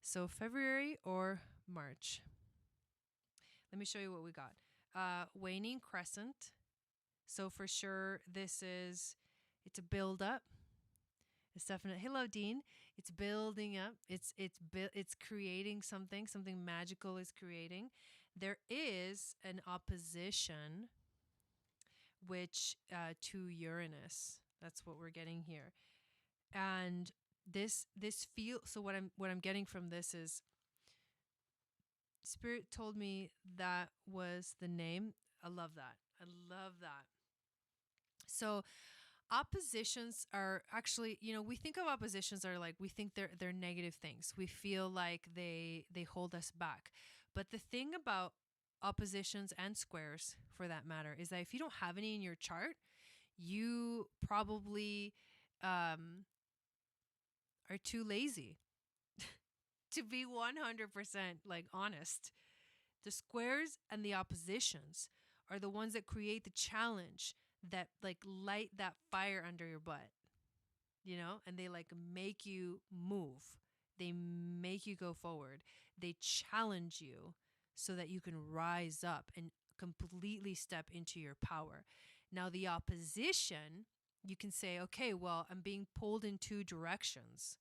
So February or March. Let me show you what we got. Waning crescent. So for sure, it's a build up. It's definitely, hello, Dean. It's building up. It's creating something. Something magical is creating. There is an opposition, which to Uranus. That's what we're getting here. And this feel. So what I'm getting from this is, Spirit told me that was the name. I love that. I love that. So oppositions are actually, we think of oppositions are like, we think they're negative things. We feel like they hold us back. But the thing about oppositions and squares, for that matter, is that if you don't have any in your chart, you probably are too lazy to be 100% like honest. The squares and the oppositions are the ones that create the challenge, that like light that fire under your butt, and they like make you move. They make you go forward. They challenge you so that you can rise up and completely step into your power. Now, the opposition, you can say, okay, well, I'm being pulled in two directions.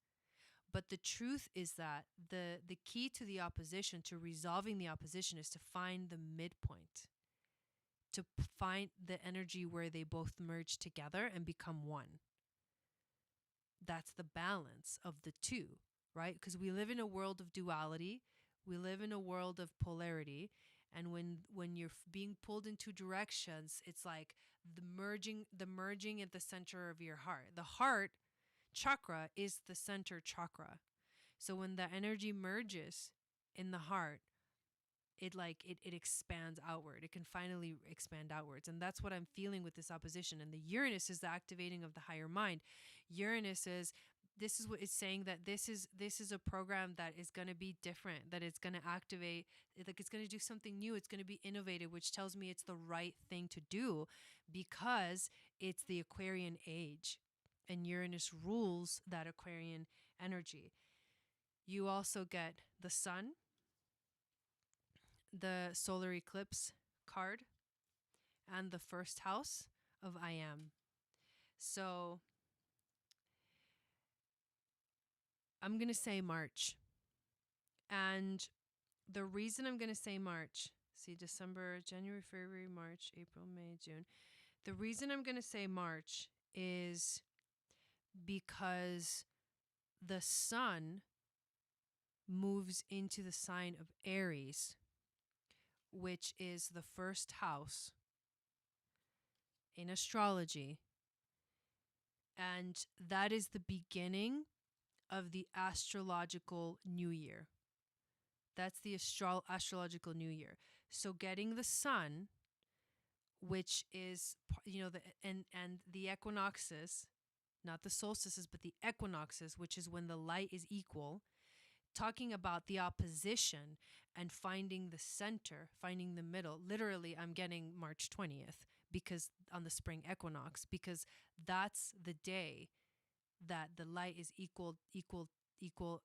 But the truth is that the key to the opposition, to resolving the opposition, is to find the midpoint, to find the energy where they both merge together and become one. That's the balance of the two, right? Because we live in a world of duality. We live in a world of polarity. And when you're being pulled in two directions, it's like the merging at the center of your heart. The heart chakra is the center chakra. So when the energy merges in the heart, it expands outward. It can finally expand outwards. And that's what I'm feeling with this opposition. And the Uranus is the activating of the higher mind. Uranus is, this is what it's saying, that this is a program that is going to be different, that it's going to activate, like it's going to do something new. It's going to be innovative, which tells me it's the right thing to do, because it's the Aquarian age. And Uranus rules that Aquarian energy. You also get the sun, the solar eclipse card, and the first house of I am. So I'm going to say March. And the reason I'm going to say March, see, December, January, February, March, April, May, June. The reason I'm going to say March is because the sun moves into the sign of Aries, which is the first house in astrology. And that is the beginning of the astrological new year. That's the astrological new year. So getting the sun, which is, and the equinoxes, not the solstices, but the equinoxes, which is when the light is equal, talking about the opposition and finding the center, finding the middle. Literally, I'm getting March 20th, because on the spring equinox, because that's the day that the light is equal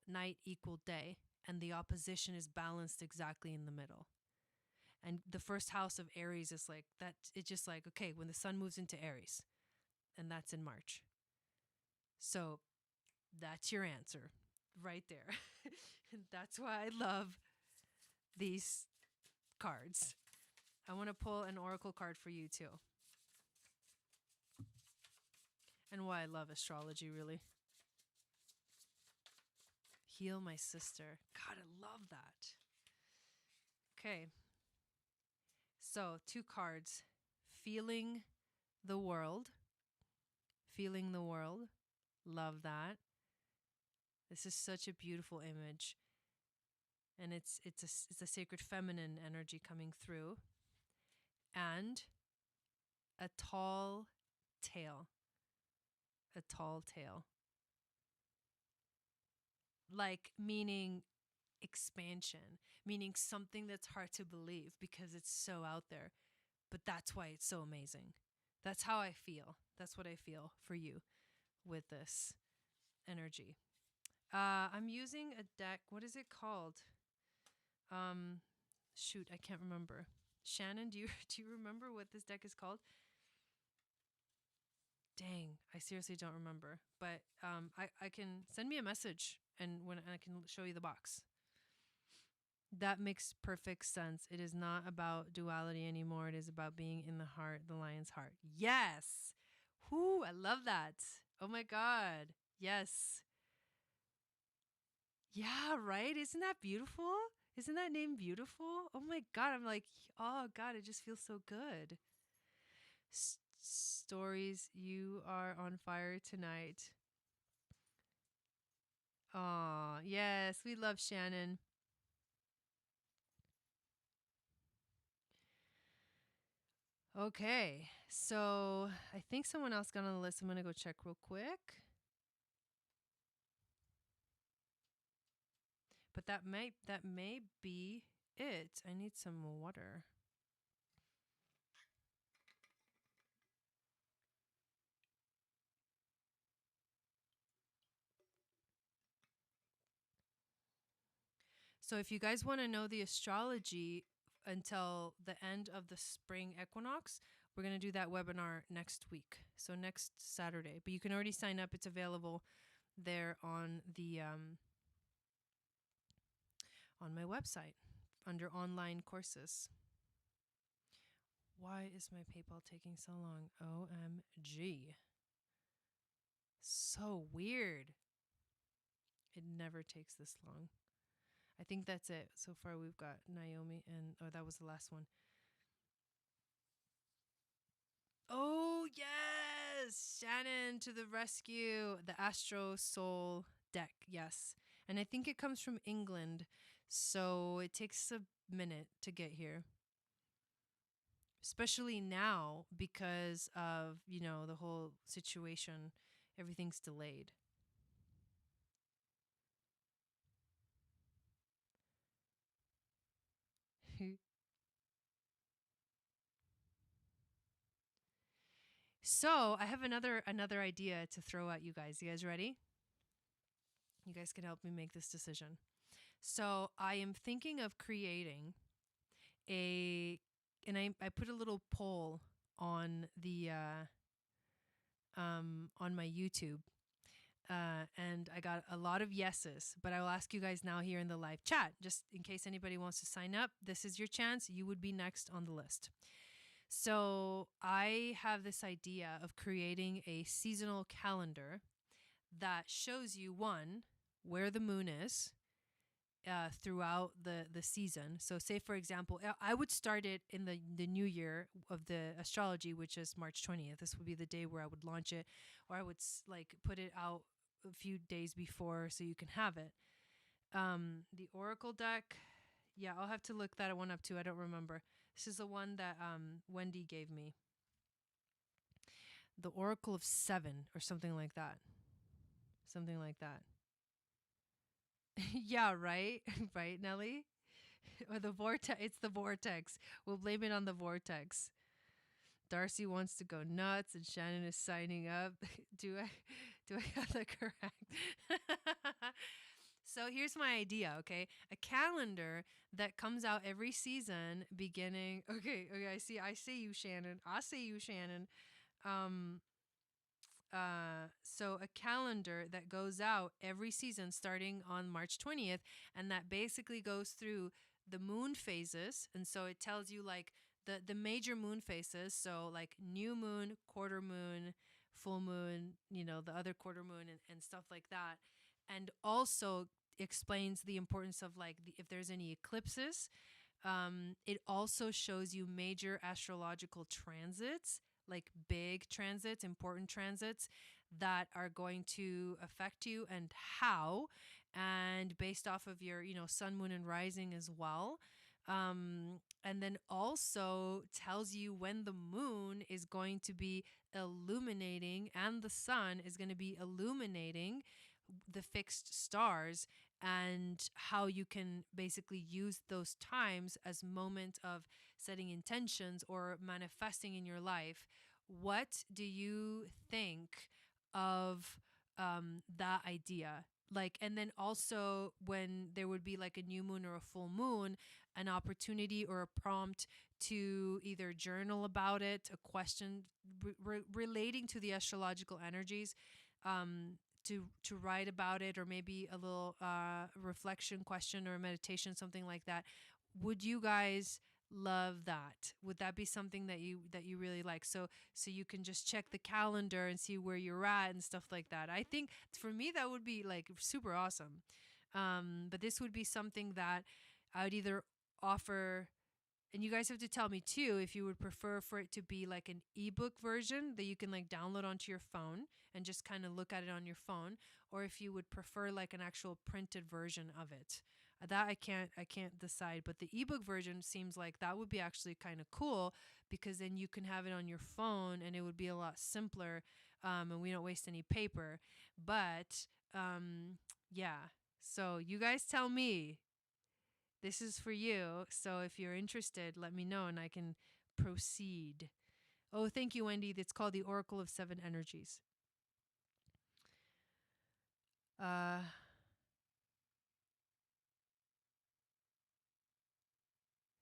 night, equal day, and the opposition is balanced exactly in the middle. And the first house of Aries is like that. It's just like, okay, when the sun moves into Aries, and that's in March. So that's your answer right there. And that's why I love these cards. I want to pull an oracle card for you too. And why I love astrology, really. Heal my sister. God, I love that. Okay. So 2 cards. Feeling the world. Feeling the world. Love that. This is such a beautiful image. And it's a sacred feminine energy coming through. And a tall tale. A tall tale. Like, meaning expansion, meaning something that's hard to believe because it's so out there. But that's why it's so amazing. That's how I feel. That's what I feel for you with this energy. I'm using a deck. What is it called? Shoot, I can't remember. Shannon, do you remember what this deck is called? Dang, I seriously don't remember. But I can send me a message and when I can show you the box. That makes perfect sense. It is not about duality anymore. It is about being in the heart, the lion's heart. Yes. Whoo, I love that. Oh my God. Yes. Yeah, right? Isn't that beautiful? Isn't that name beautiful? Oh my God. I'm like, oh God, it just feels so good. Stories, you are on fire tonight. Aw, yes, we love Shannon. Okay, so I think someone else got on the list. I'm gonna go check real quick. But that may be it. I need some water. So if you guys want to know the astrology until the end of the spring equinox, we're going to do that webinar next week. So next Saturday. But you can already sign up. It's available there on the on my website under online courses. Why is my PayPal taking so long? OMG. So weird. It never takes this long. I think that's it. So far we've got Naomi and oh, that was the last one. Oh, yes. Shannon to the rescue. The Astro Soul deck. Yes. And I think it comes from England. So it takes a minute to get here. Especially now because of, the whole situation. Everything's delayed. So I have another idea to throw at you guys. You guys ready? You guys can help me make this decision. So I am thinking of creating and I put a little poll on the on my YouTube. And I got a lot of yeses, but I will ask you guys now here in the live chat, just in case anybody wants to sign up. This is your chance. You would be next on the list. So I have this idea of creating a seasonal calendar that shows you, one, where the moon is throughout the season. So say, for example, I would start it in the new year of the astrology, which is March 20th. This would be the day where I would launch it, or I would like put it out a few days before so you can have it. The Oracle deck, yeah, I'll have to look that one up too. I don't remember. This is the one that Wendy gave me. The Oracle of Seven or something like that. Something like that. Yeah, right? Right, Nelly? Or the vortex. It's the vortex. We'll blame it on the vortex. Darcy wants to go nuts and Shannon is signing up. Do I have that correct? So here's my idea, okay? A calendar that comes out every season beginning. Okay, I see you, Shannon. I see you, Shannon. Um so a calendar that goes out every season starting on March 20th, and that basically goes through the moon phases. And so it tells you like the major moon phases. So like new moon, quarter moon, full moon, the other quarter moon and stuff like that. And also explains the importance of like if there's any eclipses. It also shows you major astrological transits, like big transits, important transits that are going to affect you and how, and based off of your, sun, moon, and rising as well. And then also tells you when the moon is going to be illuminating and the sun is going to be illuminating the fixed stars, and how you can basically use those times as moment of setting intentions or manifesting in your life. What do you think of that idea? Like, and then also when there would be like a new moon or a full moon, an opportunity or a prompt to either journal about it, a question relating to the astrological energies, to write about it, or maybe a little reflection question or meditation, something like that. Would you guys love that? Would that be something that you really like? So you can just check the calendar and see where you're at and stuff like that. I think for me that would be like super awesome. But this would be something that I would either offer, and you guys have to tell me too if you would prefer for it to be like an ebook version that you can like download onto your phone and just kind of look at it on your phone, or if you would prefer like an actual printed version of it. That I can't decide, but the ebook version seems like that would be actually kind of cool, because then you can have it on your phone and it would be a lot simpler, and we don't waste any paper. But yeah, so you guys tell me. This is for you. So if you're interested, let me know and I can proceed. Oh, thank you, Wendy. It's called the Oracle of Seven Energies. Uh,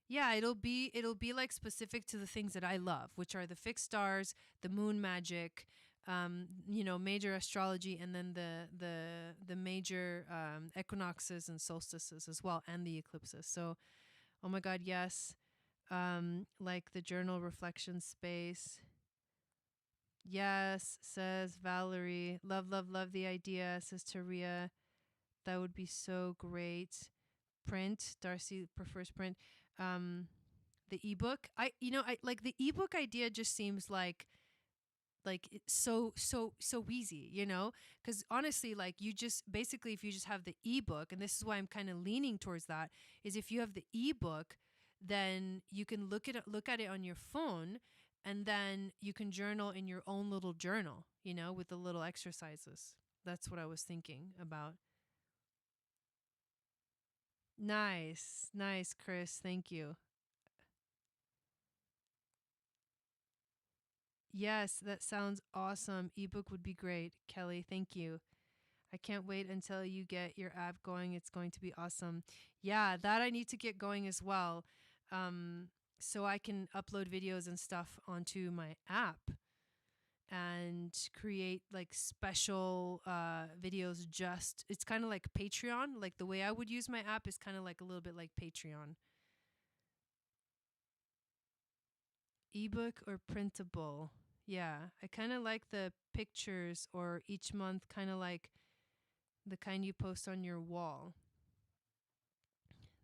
yeah, it'll be like specific to the things that I love, which are the fixed stars, the moon magic, major astrology, and then the major equinoxes and solstices as well, and the eclipses. So, oh my God, yes. Like the journal reflection space. Yes, says Valerie. Love, love, love the idea, says Taria. That would be so great. Print. Darcy prefers print. The ebook. I like the ebook idea. Just seems like it's so easy, because honestly, like, you just basically, if you just have the ebook, and this is why I'm kind of leaning towards that, is if you have the ebook, then you can look at it on your phone, and then you can journal in your own little journal, with the little exercises. That's what I was thinking about. Nice, Chris, thank you. Yes, that sounds awesome. Ebook would be great, Kelly, thank you. I can't wait until you get your app going. It's going to be awesome. Yeah, that I need to get going as well. So I can upload videos and stuff onto my app and create like special videos. Just, it's kind of like Patreon. Like the way I would use my app is kind of like a little bit like Patreon. Ebook or printable? Yeah, I kind of like the pictures, or each month, kind of like the kind you post on your wall.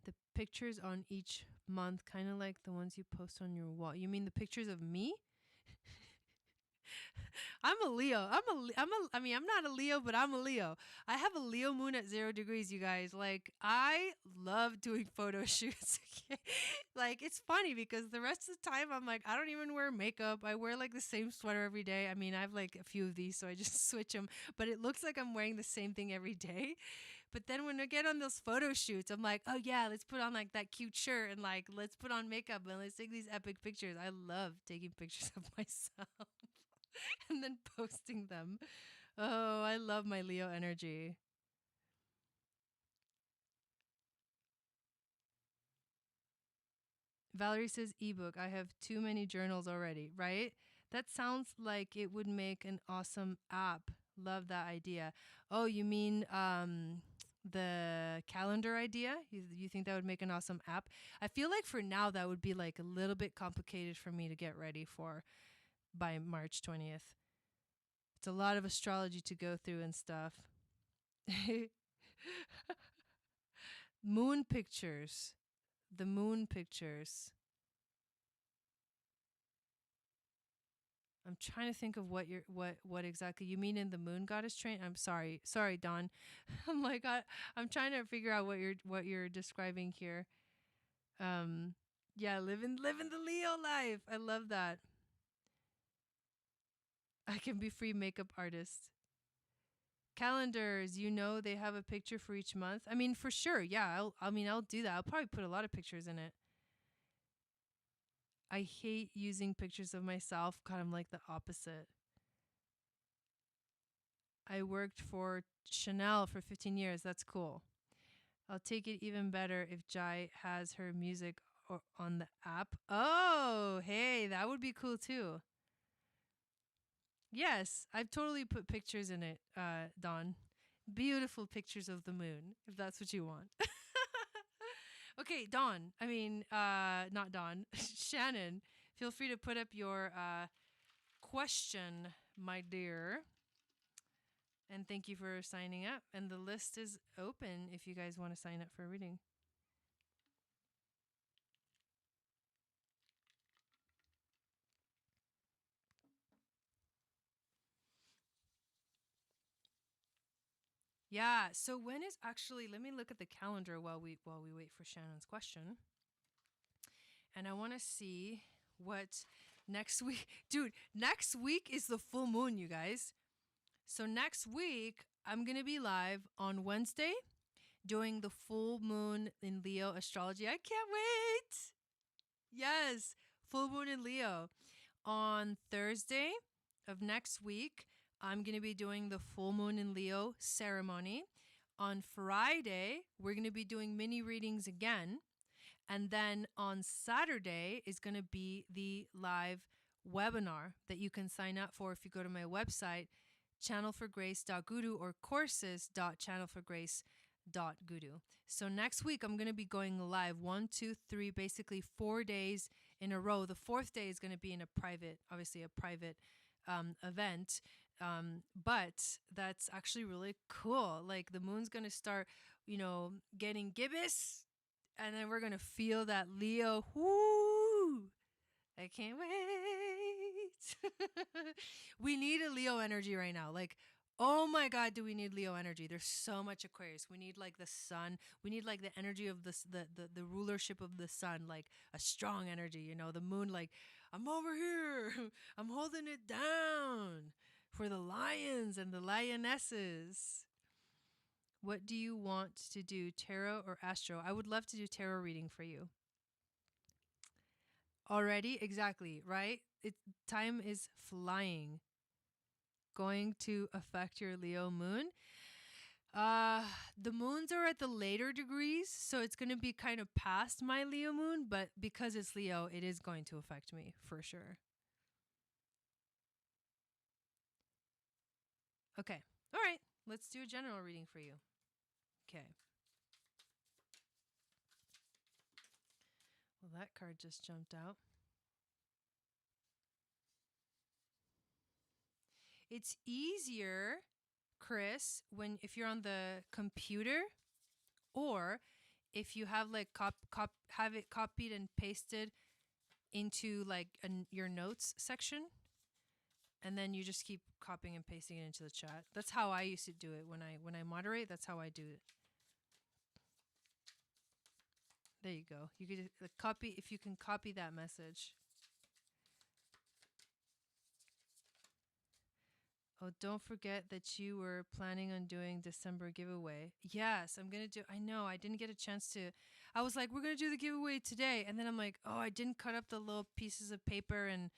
The pictures on each month, kind of like the ones you post on your wall. You mean the pictures of me? I'm a Leo. I mean, I'm not a Leo, but I'm a Leo. I have a Leo moon at 0 degrees, you guys. Like, I love doing photo shoots. Okay? Like, it's funny because the rest of the time I'm like, I don't even wear makeup. I wear like the same sweater every day. I mean, I have like a few of these, so I just switch them, but it looks like I'm wearing the same thing every day. But then when I get on those photo shoots, I'm like, oh yeah, let's put on like that cute shirt, and like, let's put on makeup and let's take these epic pictures. I love taking pictures of myself and then posting them. Oh, I love my Leo energy. Valerie says ebook. I have too many journals already, right? That sounds like it would make an awesome app. Love that idea. Oh, you mean the calendar idea? You think that would make an awesome app? I feel like for now that would be like a little bit complicated for me to get ready for by March 20th. It's a lot of astrology to go through and stuff. Moon pictures. The moon pictures. I'm trying to think of what exactly you mean in the moon goddess train. I'm sorry, Dawn. I'm like, I'm trying to figure out what you're describing here. Yeah, living the Leo life. I love that. I can be free makeup artist. Calendars, they have a picture for each month. I mean, for sure. Yeah, I'll do that. I'll probably put a lot of pictures in it. I hate using pictures of myself. God, I'm like the opposite. I worked for Chanel for 15 years. That's cool. I'll take it even better if Jai has her music on the app. Oh, hey, that would be cool too. Yes, I've totally put pictures in it, Dawn. Beautiful pictures of the moon, if that's what you want. Okay, Dawn. I mean, not Dawn. Shannon, feel free to put up your question, my dear. And thank you for signing up. And the list is open if you guys want to sign up for a reading. Yeah. So when is actually? Let me look at the calendar while we wait for Shannon's question. And I want to see what next week, dude. Next week is the full moon, you guys. So next week I'm gonna be live on Wednesday, doing the full moon in Leo astrology. I can't wait. Yes, full moon in Leo. On Thursday of next week, I'm going to be doing the full moon in Leo ceremony. On Friday, we're going to be doing mini readings again. And then on Saturday is going to be the live webinar that you can sign up for if you go to my website, channelforgrace.guru or courses.channelforgrace.guru. So next week, I'm going to be going live 1, 2, 3, basically 4 days in a row. The fourth day is going to be in a private, obviously a private event. But that's actually really cool. Like the moon's going to start, getting gibbous. And then we're going to feel that Leo. Whoo! I can't wait. We need a Leo energy right now. Like, oh my God, do we need Leo energy? There's so much Aquarius. We need like the sun. We need like the energy of the rulership of the sun, like a strong energy, the moon, like, I'm over here. I'm holding it down for the lions and the lionesses. What do you want to do, tarot or astro? I would love to do tarot reading for you. Already? Exactly, right? Time is flying. Going to affect your Leo moon. The moons are at the later degrees, so it's going to be kind of past my Leo moon, but because it's Leo, it is going to affect me for sure. Okay. All right. Let's do a general reading for you. Okay. Well, that card just jumped out. It's easier, Chris, if you're on the computer, or if you have like have it copied and pasted into like your notes section, and then you just keep copying and pasting it into the chat. That's how I used to do it when I moderate. That's how I do it. There you go. You could copy if you can copy that message. Oh, don't forget that you were planning on doing December giveaway. Yes, I'm going to do. I know I didn't get a chance to. I was like, we're going to do the giveaway today. And then I'm like, oh, I didn't cut up the little pieces of paper and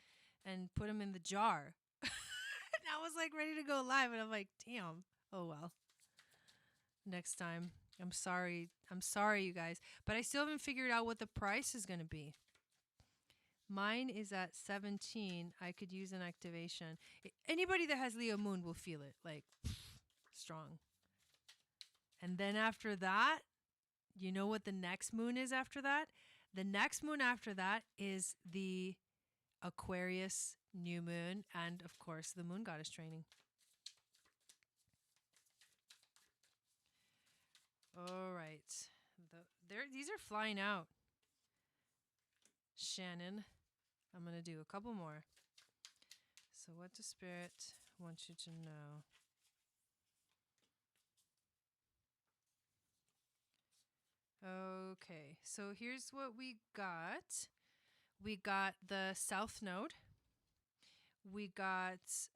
put them in the jar. And I was like ready to go live. And I'm like, damn. Oh, well. Next time. I'm sorry. I'm sorry, you guys. But I still haven't figured out what the price is going to be. Mine is at 17. I could use an activation. Anybody that has Leo moon will feel it, like, strong. And then after that, you know what the next moon is after that? The next moon after that is the Aquarius new moon and, of course, the moon goddess training. All right. These are flying out. Shannon. I'm going to do a couple more. So what does Spirit want you to know? Okay, so here's what we got. We got the South Node. We got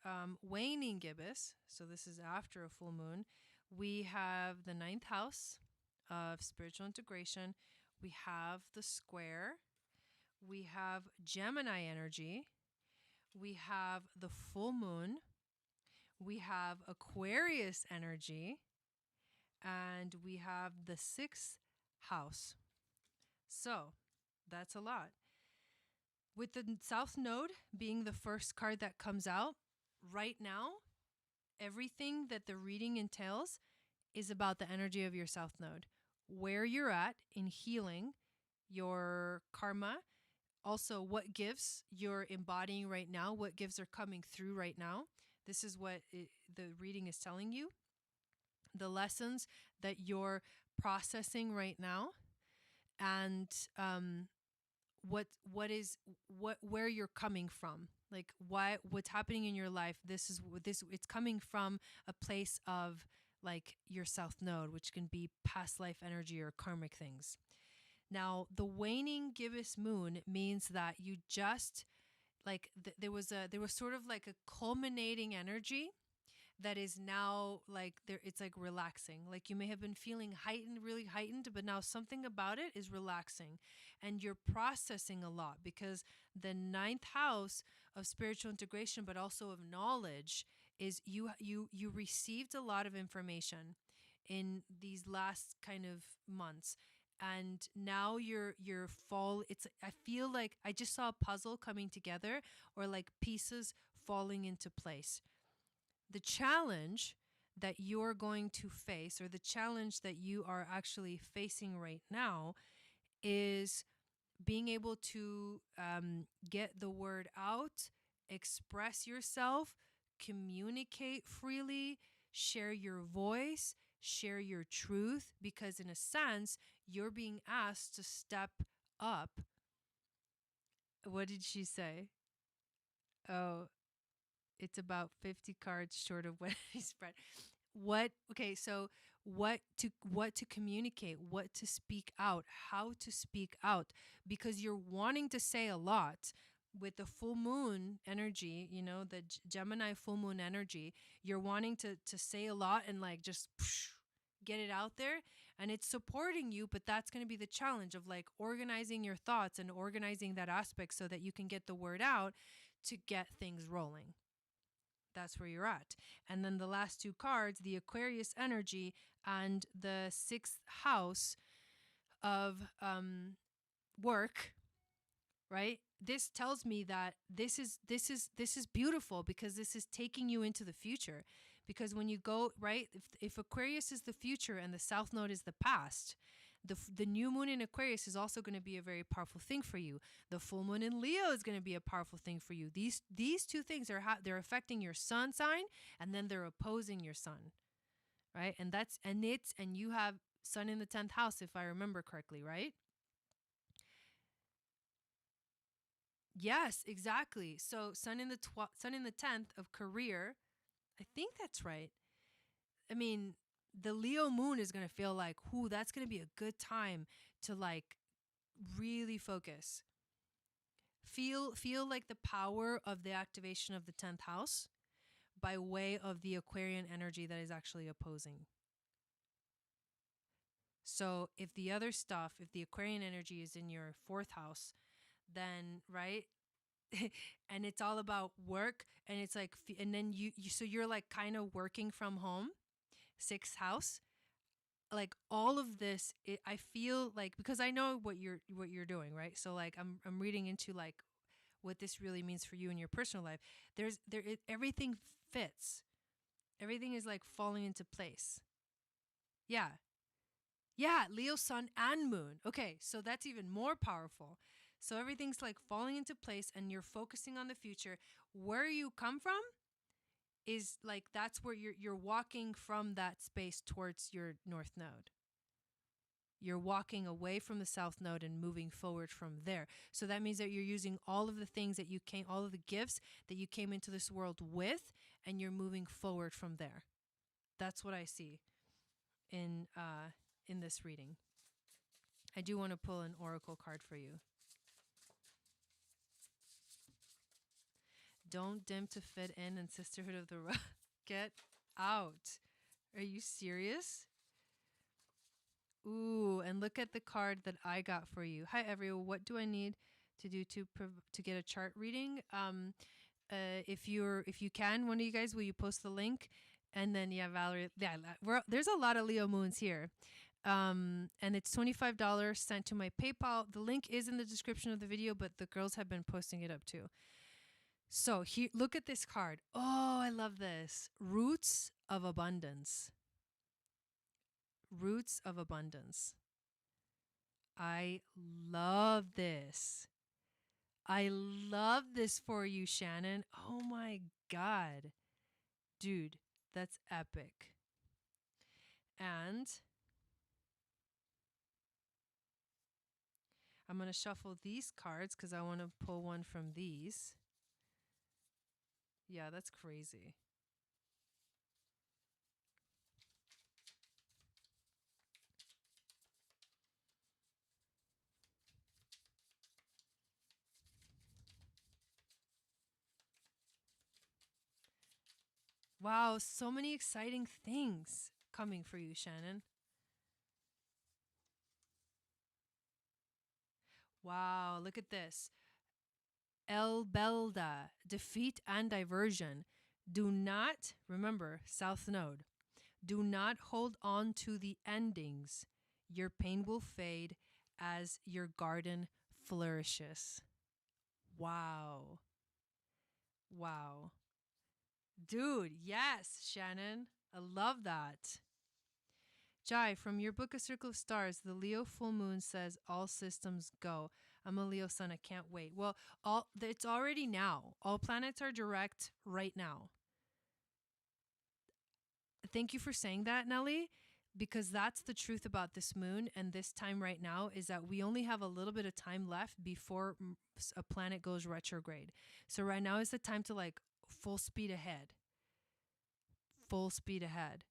waning gibbous. So this is after a full moon. We have the 9th house of spiritual integration. We have the square. We have Gemini energy. We have the full moon. We have Aquarius energy. and we have the 6th house. So that's a lot. With the South Node being the first card that comes out, right now, everything that the reading entails is about the energy of your South Node, where you're at in healing your karma, also what gifts you're embodying right now, what gifts are coming through right now. This is what the reading is telling you. The lessons that you're processing right now, and where you're coming from, like what's happening in your life. It's coming from a place of like your South Node, which can be past life energy or karmic things. Now, the waning gibbous moon means that you just like there was sort of like a culminating energy that is now like there, it's like relaxing. Like you may have been feeling heightened, really heightened, but now something about it is relaxing, and you're processing a lot because the 9th house of spiritual integration, but also of knowledge, is you received a lot of information in these last kind of months, and now I feel like I just saw a puzzle coming together, or like pieces falling into place. The challenge that you're going to face, or the challenge that you are actually facing right now, is being able to get the word out, express yourself, communicate freely, share your voice, share your truth, because in a sense, you're being asked to step up. What did she say? Oh, it's about 50 cards short of what I spread. So what to communicate, what to speak out, how to speak out, because you're wanting to say a lot. With the full moon energy, the Gemini full moon energy, you're wanting to say a lot and like just get it out there, and it's supporting you, but that's going to be the challenge of like organizing your thoughts and organizing that aspect so that you can get the word out to get things rolling. That's where you're at. And then the last 2 cards, the Aquarius energy and the 6th house of work, right? This tells me that this is beautiful, because this is taking you into the future. Because when you go, right, if Aquarius is the future and the South Node is the past, the new moon in Aquarius is also going to be a very powerful thing for you. The full moon in Leo is going to be a powerful thing for you. These 2 things they're affecting your sun sign, and then they're opposing your sun, right? And you have sun in the 10th house, if I remember correctly, right? Yes, exactly. So sun in the 10th of career. I think that's right. I mean, the Leo moon is going to feel like, that's going to be a good time to like really focus. Feel like the power of the activation of the 10th house by way of the Aquarian energy that is actually opposing. So if the Aquarian energy is in your 4th house, then, right? And it's all about work, and it's like, and then so you're like kind of working from home, 6th house, like all of this, I feel like, because I know what you're doing, right? So like I'm reading into like what this really means for you in your personal life. Everything fits. Everything is like falling into place. Yeah. Yeah, Leo sun and moon. Okay, so that's even more powerful. So everything's like falling into place, and you're focusing on the future. Where you come from is like, that's where you're walking from that space towards your North Node. You're walking away from the South Node and moving forward from there. So that means that you're using all of the things that all of the gifts that you came into this world with, and you're moving forward from there. That's what I see in this reading. I do want to pull an oracle card for you. Don't dim to fit in and Sisterhood of the Rock. Get out. Are you serious? Ooh, and look at the card that I got for you. Hi, everyone. What do I need to do to get a chart reading? If you can, one of you guys, will you post the link? And then yeah, Valerie, yeah, there's a lot of Leo moons here. And it's $25 sent to my PayPal. The link is in the description of the video, but the girls have been posting it up too. So here, look at this card. Oh, I love this. Roots of abundance. Roots of abundance. I love this. I love this for you, Shannon. Oh my God. Dude, that's epic. And I'm going to shuffle these cards because I want to pull one from these. Yeah, that's crazy. Wow, so many exciting things coming for you, Shannon. Wow, look at this. El Belda, defeat and diversion. Do not, remember, South Node, do not hold on to the endings. Your pain will fade as your garden flourishes. Wow. Wow. Dude, yes, Shannon. I love that. Jai, from your book A Circle of Stars, the Leo full moon says all systems go. I'm a Leo sun. I can't wait. Well, it's already now. All planets are direct right now. Thank you for saying that, Nelly, because that's the truth about this moon and this time right now is that we only have a little bit of time left before a planet goes retrograde. So right now is the time to like full speed ahead. Full speed ahead.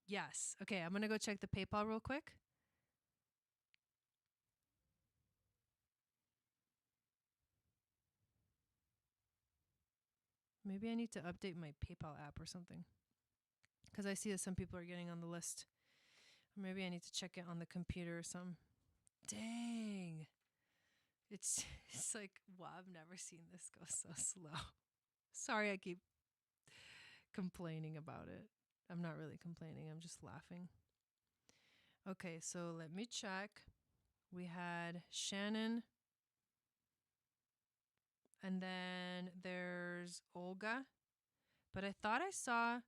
Yes. Okay, I'm going to go check the PayPal real quick. Maybe I need to update my PayPal app or something. Because I see that some people are getting on the list. Or maybe I need to check it on the computer or something. Dang. It's like, wow, I've never seen this go so slow. Sorry, I keep complaining about it. I'm not really complaining. I'm just laughing. Okay, so let me check. We had Shannon. And then there's Olga. But I thought I saw...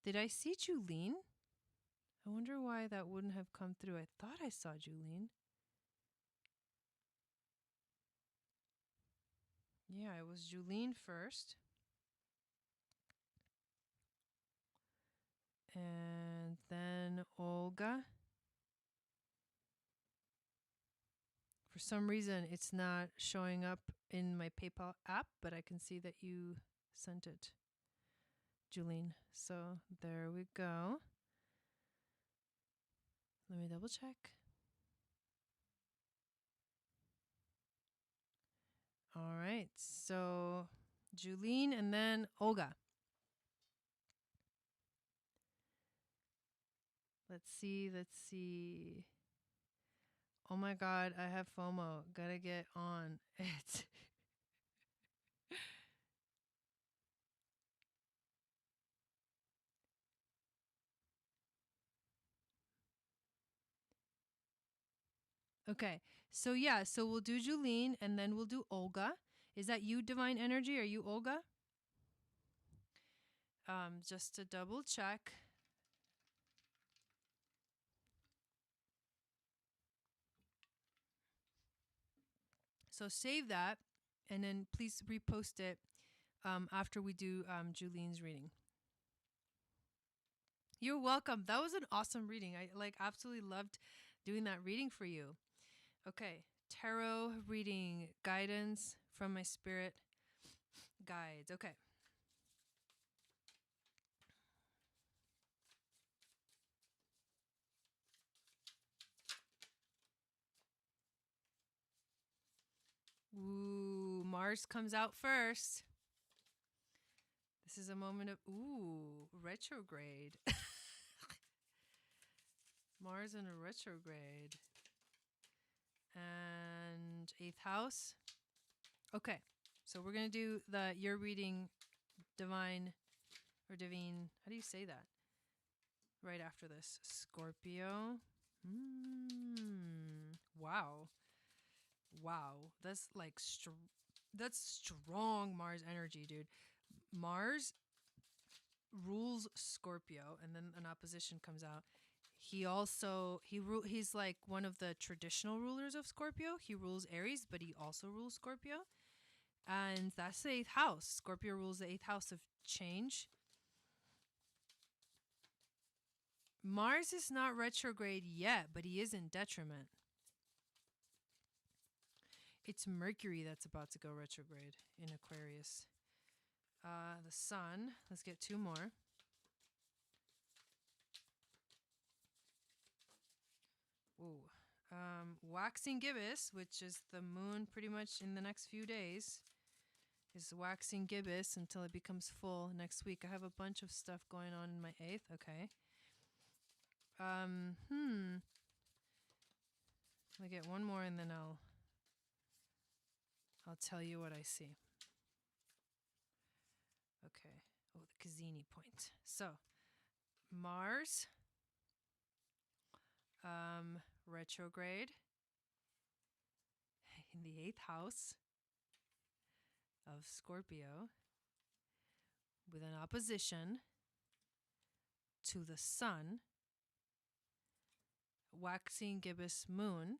Did I see Julene? I wonder why that wouldn't have come through. I thought I saw Julene. Yeah, it was Julene first. And then Olga. For some reason, it's not showing up in my PayPal app, but I can see that you sent it, Julene. So there we go. Let me double check. All right. So Julene and then Olga. Let's see. Let's see. Oh my God, I have FOMO. Gotta get on it. Okay. So yeah, so we'll do Julene and then we'll do Olga. Is that you, Divine Energy? Are you Olga? Just to double check. So save that and then please repost it after we do Julene's reading. You're welcome. That was an awesome reading. I absolutely loved doing that reading for you. Okay. Tarot reading, guidance from my spirit guides. Okay. Ooh, Mars comes out first. This is a moment of, retrograde. Mars in a retrograde. And 8th house. Okay. So we're going to do your reading, divine or divine. How do you say that? Right after this. Scorpio. Wow. Wow. That's like that's strong Mars energy, dude. Mars rules Scorpio, and then an opposition comes out. He's like one of the traditional rulers of Scorpio. He rules Aries, but he also rules Scorpio. And that's the 8th house. Scorpio rules the 8th house of change. Mars is not retrograde yet, but he is in detriment. It's Mercury that's about to go retrograde in Aquarius. The Sun. Let's get 2 more. Ooh. Waxing Gibbous, which is the moon pretty much in the next few days, is waxing Gibbous until it becomes full next week. I have a bunch of stuff going on in my 8th. Okay. I'll get 1 more and then I'll tell you what I see. Okay. Oh, the Cassini point. So, Mars, retrograde in the 8th house of Scorpio with an opposition to the Sun, waxing Gibbous moon,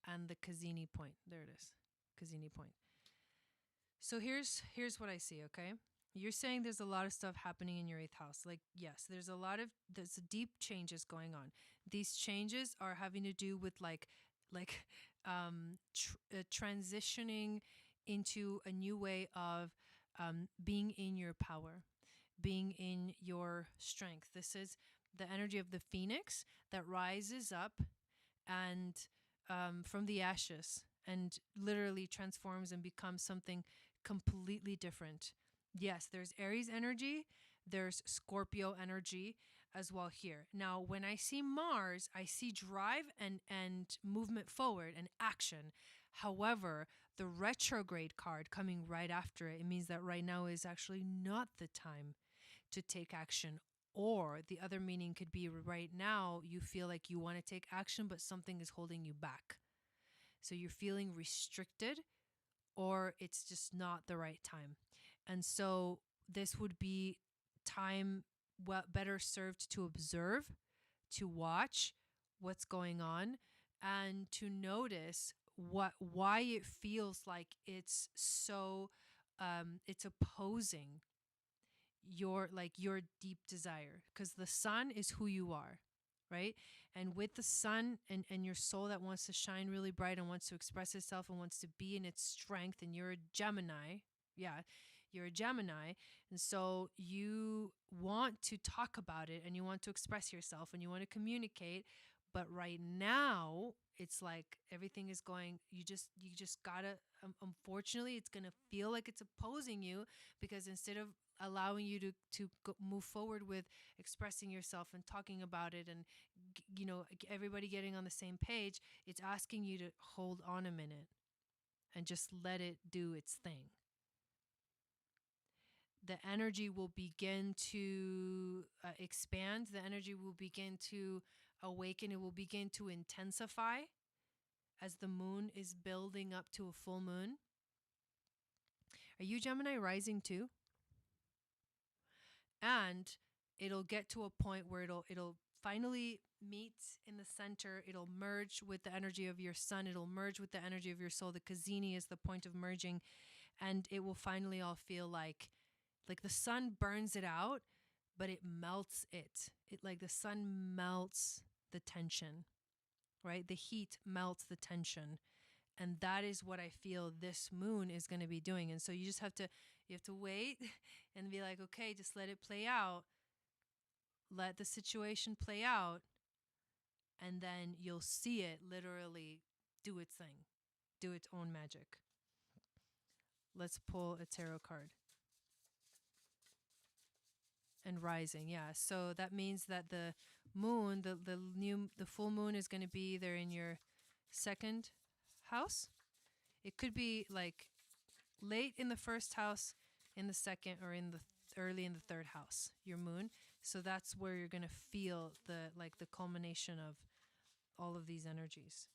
and the Cassini point. There it is. Cassini point. So here's what I see, okay? You're saying there's a lot of stuff happening in your 8th house. Like, yes, there's deep changes going on. These changes are having to do with transitioning into a new way of being in your power, being in your strength. This is the energy of the phoenix that rises up and from the ashes and literally transforms and becomes something completely different. Yes, there's Aries energy, there's Scorpio energy as well here. Now, when I see Mars, I see drive and movement forward and action. However, the retrograde card coming right after it means that right now is actually not the time to take action. Or the other meaning could be right now you feel like you want to take action, but something is holding you back. So you're feeling restricted, or it's just not the right time. And so this would be time better served to observe, to watch what's going on, and to notice why it feels like it's so it's opposing your deep desire, because the sun is who you are, right? And with the sun and your soul that wants to shine really bright and wants to express itself and wants to be in its strength, and you're a Gemini. Yeah, you're a Gemini. And so you want to talk about it and you want to express yourself and you want to communicate. But right now, it's like everything is going, you just gotta, unfortunately, it's going to feel like it's opposing you, because instead of allowing you to move forward with expressing yourself and talking about it and, everybody getting on the same page, it's asking you to hold on a minute and just let it do its thing. The energy will begin to expand. The energy will begin to awaken. It will begin to intensify as the moon is building up to a full moon. Are you Gemini rising too? And it'll get to a point where it'll finally meet in the center. It'll merge with the energy of your sun. It'll merge with the energy of your soul. The Cassini is the point of merging. And it will finally all feel like the sun burns it out, but it melts it. Like the sun melts the tension, right? The heat melts the tension. And that is what I feel this moon is going to be doing. And so you just have to wait and be like, okay, just let it play out. Let the situation play out. And then you'll see it literally do its thing, do its own magic. Let's pull a tarot card. And rising, yeah. So that means that the moon, the full moon is going to be either in your 2nd house. It could be like late in the first house, in the second, or in the early in the third house, your moon. So that's where you're going to feel the culmination of all of these energies.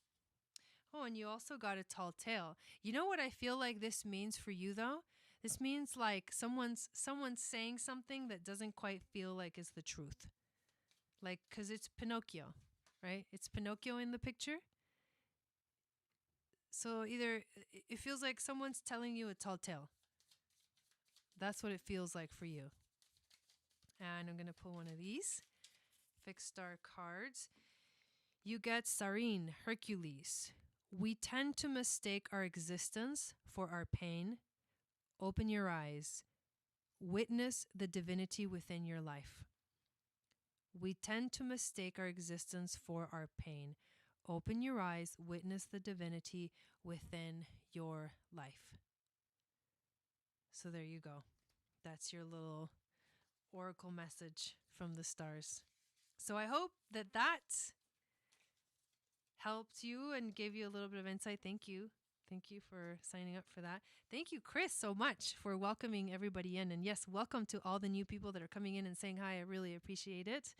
Oh, and you also got a tall tale. You know what I feel like this means for you though? This means like someone's saying something that doesn't quite feel like is the truth. Like, cuz it's Pinocchio, right? It's Pinocchio in the picture. So either it feels like someone's telling you a tall tale. That's what it feels like for you. And I'm going to pull one of these fixed star cards. You get Sarin, Hercules. We tend to mistake our existence for our pain. Open your eyes. Witness the divinity within your life. We tend to mistake our existence for our pain. Open your eyes. Witness the divinity within your life. So there you go. That's your little oracle message from the stars. So I hope that helped you and gave you a little bit of insight. Thank you. Thank you for signing up for that. Thank you, Chris, so much for welcoming everybody in. And yes, welcome to all the new people that are coming in and saying hi. I really appreciate it.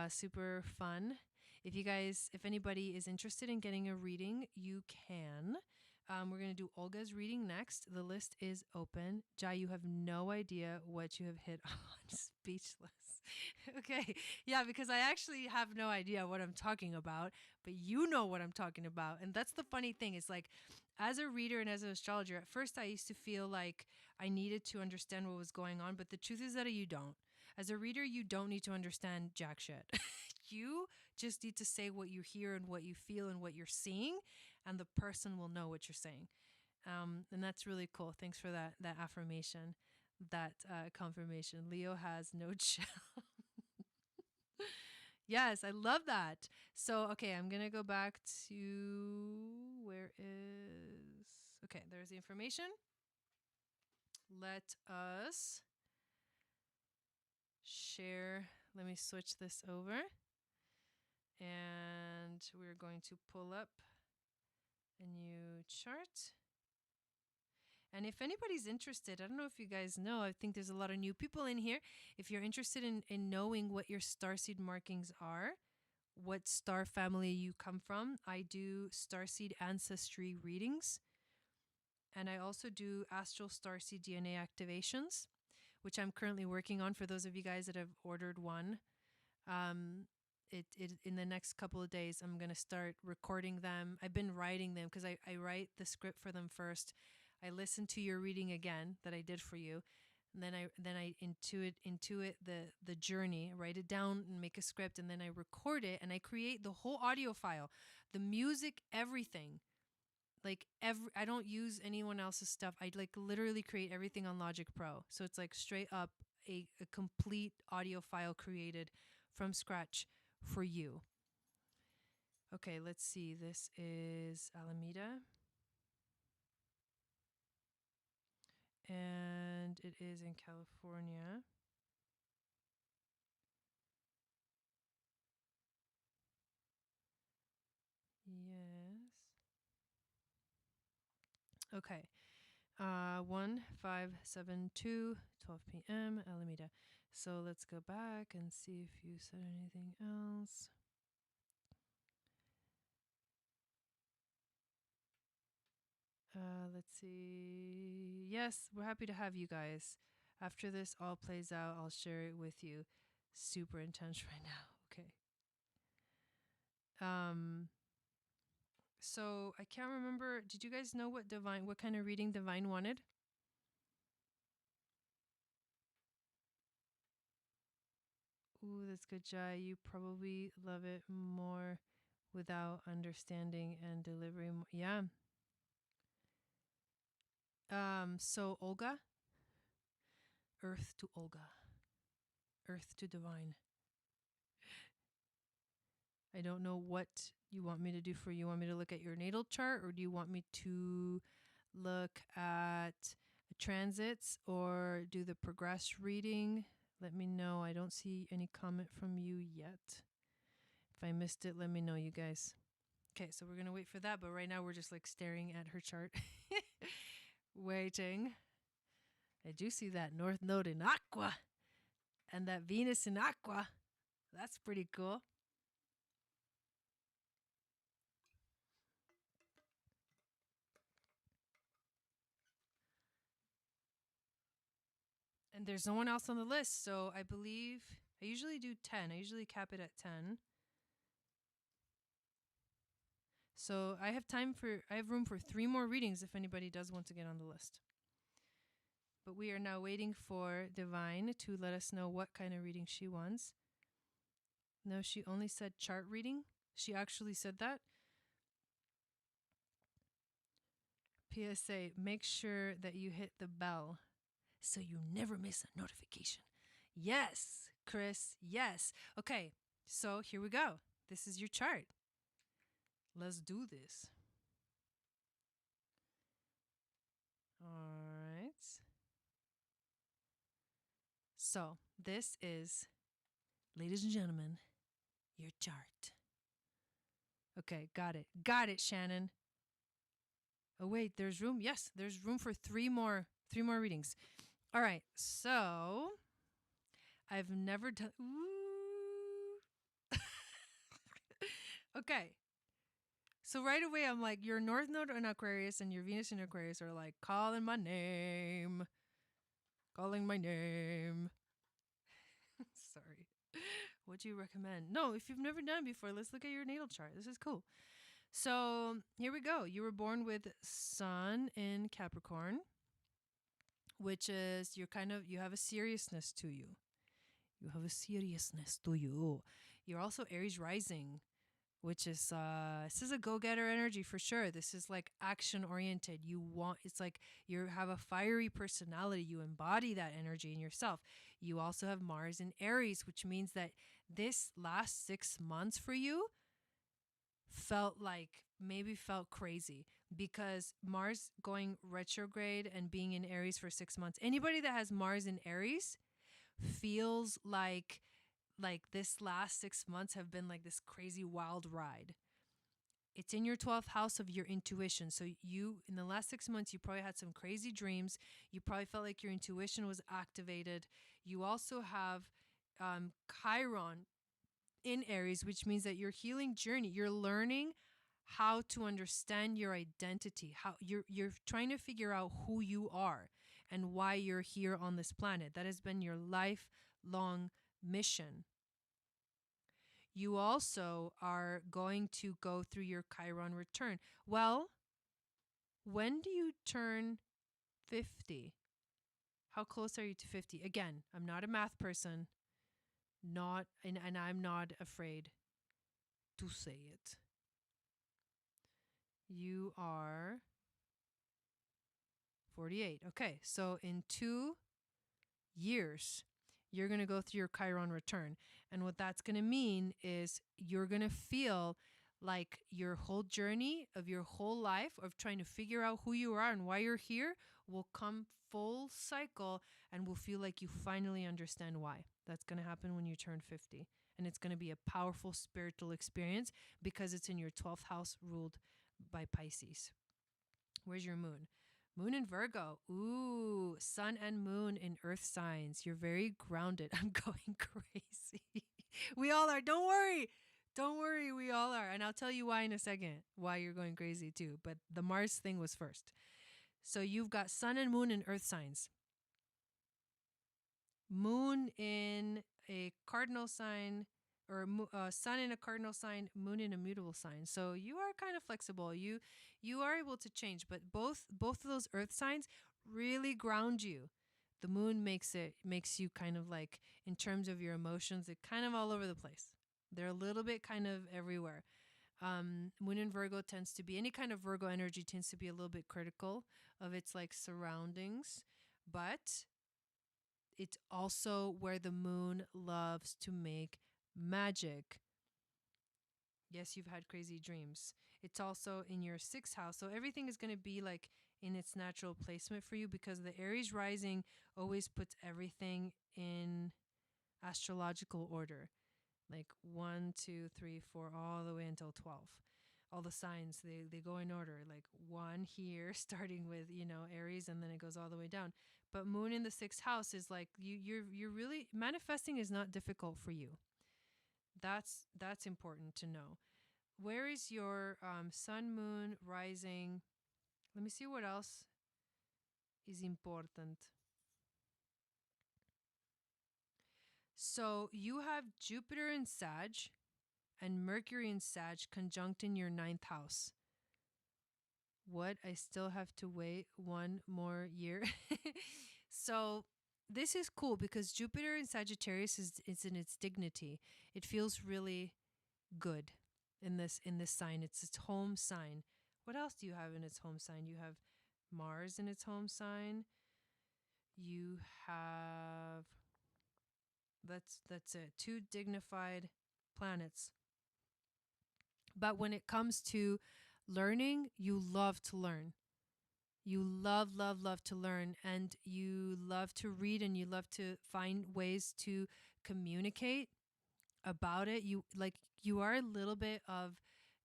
Super fun. If anybody is interested in getting a reading, you can. We're going to do Olga's reading next. The list is open. Jai, you have no idea what you have hit on. Speechless. Okay. Yeah, because I actually have no idea what I'm talking about, but you know what I'm talking about. And that's the funny thing. It's like, as a reader and as an astrologer, at first I used to feel like I needed to understand what was going on, but the truth is that you don't. As a reader, you don't need to understand jack shit. You just need to say what you hear and what you feel and what you're seeing, and the person will know what you're saying. And that's really cool. Thanks for that affirmation, that confirmation. Leo has no chill. Yes, I love that. So, okay, I'm going to go back to okay, there's the information. Let us share. Let me switch this over. And we're going to pull up a new chart. And if anybody's interested, I don't know if you guys know, I think there's a lot of new people in here. If you're interested in knowing what your starseed markings are, what star family you come from, I do starseed ancestry readings. And I also do astral starseed DNA activations, which I'm currently working on for those of you guys that have ordered one. In the next couple of days, I'm going to start recording them. I've been writing them because I write the script for them first. I listen to your reading again that I did for you. And then I intuit the journey, write it down and make a script. And then I record it and I create the whole audio file, the music, everything. I don't use anyone else's stuff. I literally create everything on Logic Pro. So it's like straight up a complete audio file created from scratch for you. Okay, let's see. This is Alameda. And it is in California. Yes. Okay. 1572, 12 p.m. Alameda. So let's go back and see if you said anything else. Let's see. Yes, we're happy to have you guys. After this all plays out, I'll share it with you. Super intense right now. Okay. So I can't remember. Did you guys know what kind of reading Divine wanted? Ooh, that's good, Jai. You probably love it more without understanding and delivering. Yeah. So Olga, Earth to Olga, Earth to Divine. I don't know what you want me to do for you. You want me to look at your natal chart, or do you want me to look at transits or do the progress reading? Let me know. I don't see any comment from you yet. If I missed it, let me know, you guys. Okay, so we're going to wait for that. But right now we're just staring at her chart. waiting. I do see that North Node in Aqua and that Venus in Aqua. That's pretty cool. And there's no one else on the list, so I believe I usually do 10. I usually cap it at 10. So I have room for 3 more readings if anybody does want to get on the list. But we are now waiting for Divine to let us know what kind of reading she wants. No, she only said chart reading. She actually said that. PSA, make sure that you hit the bell so you never miss a notification. Yes, Chris, yes. Okay, so here we go. This is your chart. Let's do this. All right. So this is, ladies and gentlemen, your chart. Okay, got it. Got it, Shannon. Oh wait, there's room. Yes, there's room for 3 more readings. All right. So I've never done Okay. So right away I'm like, your North Node in Aquarius and your Venus in Aquarius are like calling my name. Calling my name. Sorry. What do you recommend? No, if you've never done it before, let's look at your natal chart. This is cool. So here we go. You were born with Sun in Capricorn, which is you have a seriousness to you. You have a seriousness to you. You're also Aries rising, which is this is a go-getter energy for sure. This is like action oriented. It's like you have a fiery personality. You embody that energy in yourself. You also have Mars in Aries, which means that this last 6 months for you felt crazy because Mars going retrograde and being in Aries for 6 months. Anybody that has Mars in Aries feels like this last 6 months have been like this crazy wild ride. It's in your 12th house of your intuition. So you, in the last 6 months, you probably had some crazy dreams. You probably felt like your intuition was activated. You also have Chiron in Aries, which means that your healing journey, you're learning how to understand your identity, how you're trying to figure out who you are and why you're here on this planet. That has been your lifelong mission. You also are going to go through your Chiron return. Well, when do you turn 50? How close are you to 50? Again, I'm not a math person, and I'm not afraid to say it. You are 48. Okay, so in 2 years, you're going to go through your Chiron return. And what that's going to mean is you're going to feel like your whole journey of your whole life of trying to figure out who you are and why you're here will come full cycle and will feel like you finally understand why. That's going to happen when you turn 50. And it's going to be a powerful spiritual experience because it's in your 12th house ruled by Pisces. Where's your moon? Moon in Virgo. Ooh, sun and moon in earth signs. You're very grounded. I'm going crazy. We all are. Don't worry. Don't worry. We all are. And I'll tell you why in a second, why you're going crazy too. But the Mars thing was first. So you've got sun and moon in earth signs. Moon in a cardinal sign, or sun in a cardinal sign, moon in a mutable sign. So you are kind of flexible. You are able to change, but both of those earth signs really ground you. The moon makes you kind of like, in terms of your emotions, it kind of all over the place. They're a little bit kind of everywhere. Moon in Virgo tends to be, any kind of Virgo energy tends to be a little bit critical of its like surroundings, but it's also where the moon loves to make magic. Yes, you've had crazy dreams. It's also in your 6th house. So everything is going to be like in its natural placement for you because the Aries rising always puts everything in astrological order. Like 1, 2, 3, 4, all the way until 12. all the signs, they go in order, like one here starting with, Aries, and then it goes all the way down. But moon in the 6th house is like you're really manifesting is not difficult for you. That's important to know. Where is your sun, moon, rising? Let me see what else is important. So you have Jupiter in Sag and Mercury in Sag conjunct in your 9th house. What? I still have to wait one more year. So this is cool because Jupiter in Sagittarius is in its dignity. It feels really good in this sign. It's its home sign. What else do you have in its home sign? You have Mars in its home sign. You have that's it. 2 dignified planets. But when it comes to learning, you love to learn. You love, love, love to learn, and you love to read, and you love to find ways to communicate about it. You are a little bit of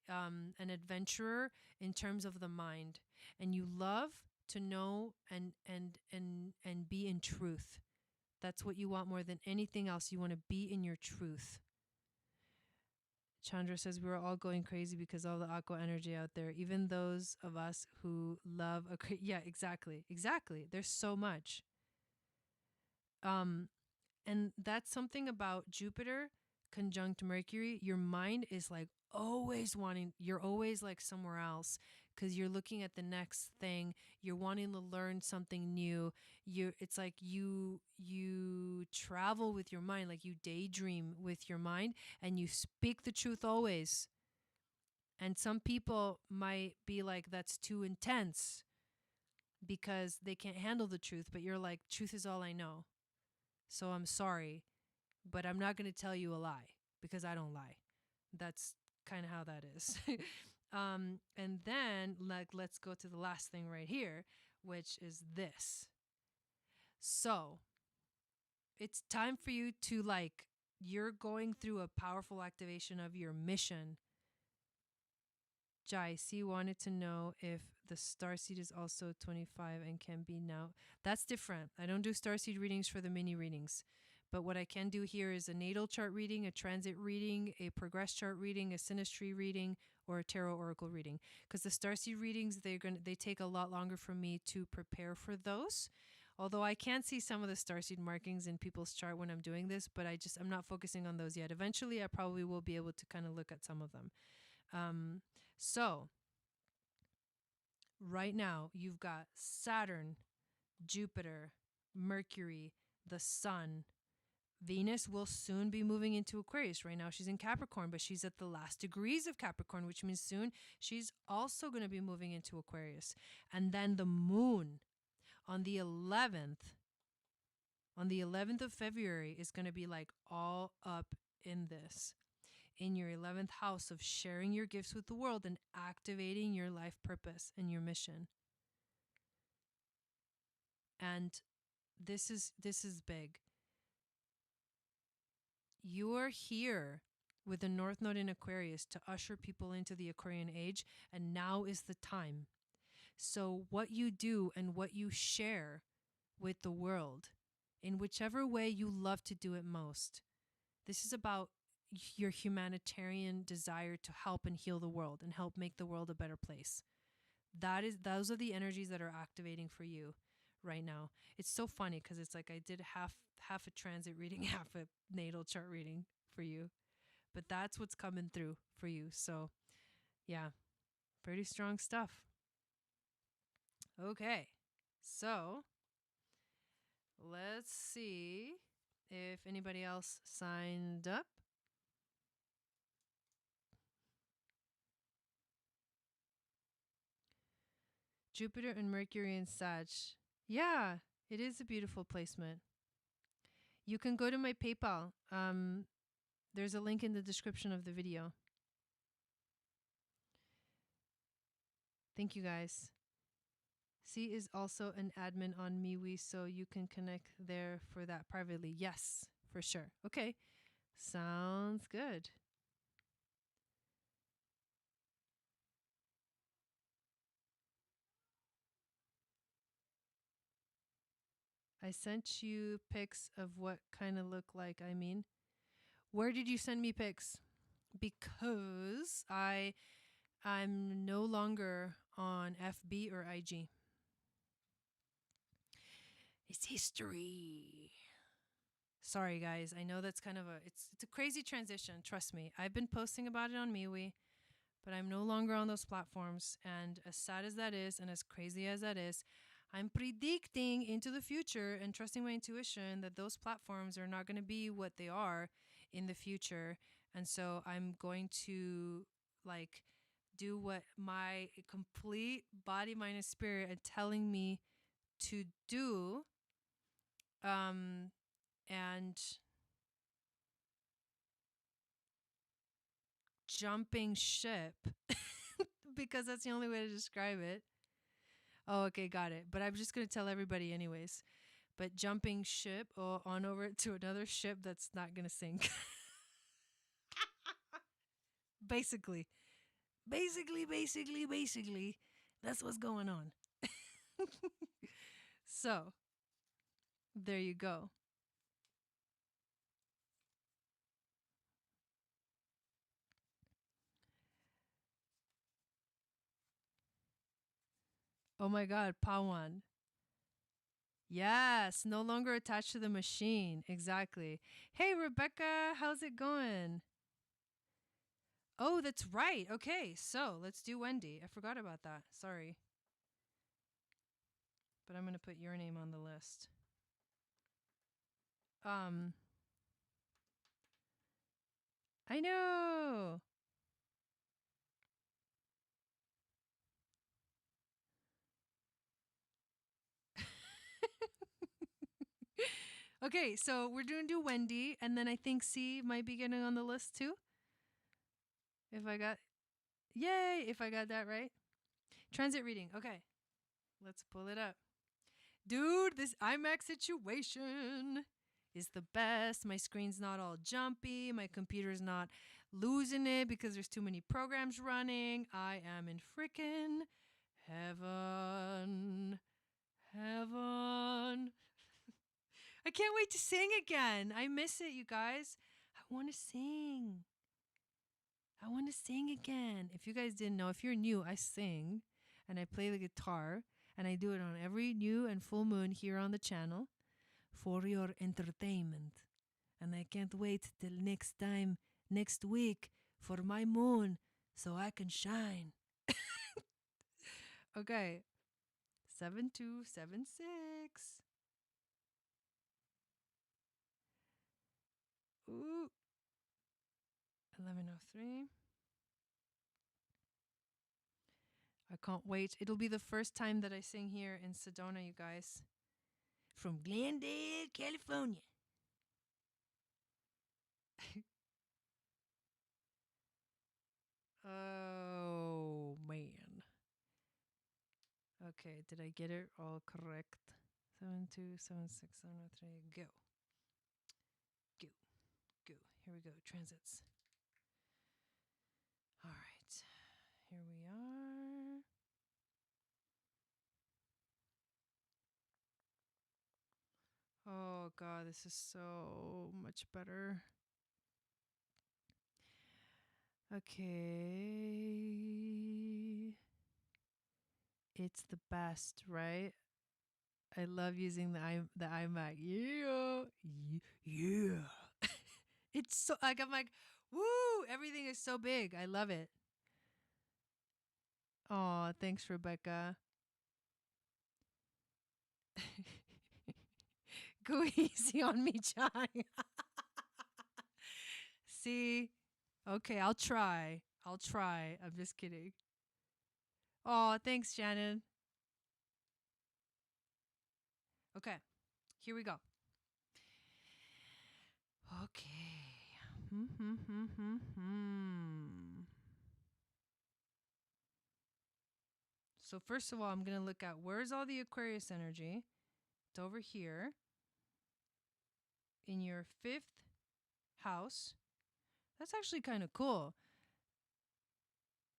an adventurer in terms of the mind, and you love to know and be in truth. That's what you want more than anything else. You want to be in your truth. Chandra says we were all going crazy because all the aqua energy out there, even those of us who love yeah, exactly. There's so much. And that's something about Jupiter conjunct Mercury. Your mind is like always you're always like somewhere else because you're looking at the next thing. You're wanting to learn something new. It's like you travel with your mind, like you daydream with your mind, and you speak the truth always. And some people might be like, that's too intense because they can't handle the truth. But you're like, truth is all I know. So I'm sorry, but I'm not going to tell you a lie because I don't lie. That's kind of how that is. And then let's go to the last thing right here, which is this. So it's time for you to you're going through a powerful activation of your mission. Jai C wanted to know if the starseed is also 25 and can be now. That's different. I don't do starseed readings for the mini readings. But what I can do here is a natal chart reading, a transit reading, a progress chart reading, a synastry reading, or a tarot oracle reading. Because the starseed readings, they take a lot longer for me to prepare for those. Although I can see some of the starseed markings in people's chart when I'm doing this, but I'm not focusing on those yet. Eventually, I probably will be able to kind of look at some of them. So right now you've got Saturn, Jupiter, Mercury, the Sun. Venus will soon be moving into Aquarius. Right now she's in Capricorn, but she's at the last degrees of Capricorn, which means soon she's also going to be moving into Aquarius. And then the moon on the 11th of February is going to be like all up in this. In your 11th house of sharing your gifts with the world and activating your life purpose and your mission. And this is big. You're here with the North Node in Aquarius to usher people into the Aquarian age, and now is the time. So what you do and what you share with the world, in whichever way you love to do it most, this is about your humanitarian desire to help and heal the world and help make the world a better place. Those are the energies that are activating for you right now. It's so funny because it's like I did half a transit reading, half a natal chart reading for you. But that's what's coming through for you. So yeah, pretty strong stuff. Okay, so let's see if anybody else signed up. Jupiter and Mercury in Sag. Yeah, it is a beautiful placement. You can go to my PayPal. There's a link in the description of the video. Thank you guys. C is also an admin on MeWe, so you can connect there for that privately. Yes, for sure. Okay, sounds good. I sent you pics of what kind of look like. I mean, where did you send me pics? Because I'm no longer on FB or IG. It's history. Sorry guys, I know that's kind of it's a crazy transition, trust me. I've been posting about it on MeWe, but I'm no longer on those platforms, and as sad as that is and as crazy as that is, I'm predicting into the future and trusting my intuition that those platforms are not going to be what they are in the future. And so I'm going to like do what my complete body, mind, and spirit are telling me to do. And jumping ship because that's the only way to describe it. Oh, okay, got it. But I'm just going to tell everybody anyways. But jumping ship on over to another ship that's not going to sink. Basically. Basically. That's what's going on. So, there you go. Oh my God, Pawan. Yes, no longer attached to the machine. Exactly. Hey, Rebecca, how's it going? Oh, that's right. Okay, so let's do Wendy. I forgot about that. Sorry. But I'm going to put your name on the list. I know. Okay, so we're going to do Wendy, and then I think C might be getting on the list too. If I got that right. Transit reading. Okay, let's pull it up. Dude, this iMac situation is the best. My screen's not all jumpy. My computer's not losing it because there's too many programs running. I am in frickin' heaven. Heaven. I can't wait to sing again. I miss it, you guys. I want to sing. I want to sing again. If you guys didn't know, if you're new, I sing and I play the guitar and I do it on every new and full moon here on the channel for your entertainment. And I can't wait till next week for my moon so I can shine. Okay. 7276. Ooh. 1103. I can't wait. It'll be the first time that I sing here in Sedona, you guys. From Glendale, California. Oh, man. Okay, did I get it all correct? 7276703. Go. Go. Go. Here we go. Transits. All right. Here we are. Oh, God, this is so much better. Okay. It's the best, right? I love using the iMac. Yeah. Yeah. It's so like I'm like, woo, everything is so big. I love it. Oh, thanks, Rebecca. Go easy on me, John. See? Okay, I'll try. I'm just kidding. Oh, thanks, Shannon. Okay, here we go. Okay. So first of all, I'm going to look at where's all the Aquarius energy. It's over here in your 5th house. That's actually kind of cool.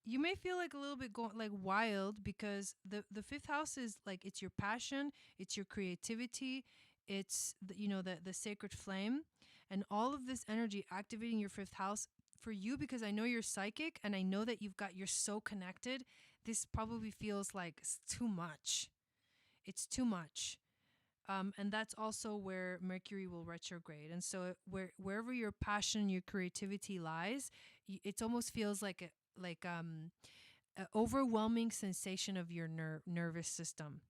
You may feel like a little bit like wild because the 5th house is like it's your passion, it's your creativity, It's the sacred flame, and all of this energy activating your fifth house for you, because I know you're psychic and I know that you're so connected. This probably feels like it's too much. It's too much. And that's also where Mercury will retrograde. And so wherever your passion, your creativity lies, it almost feels like a overwhelming sensation of your nervous system.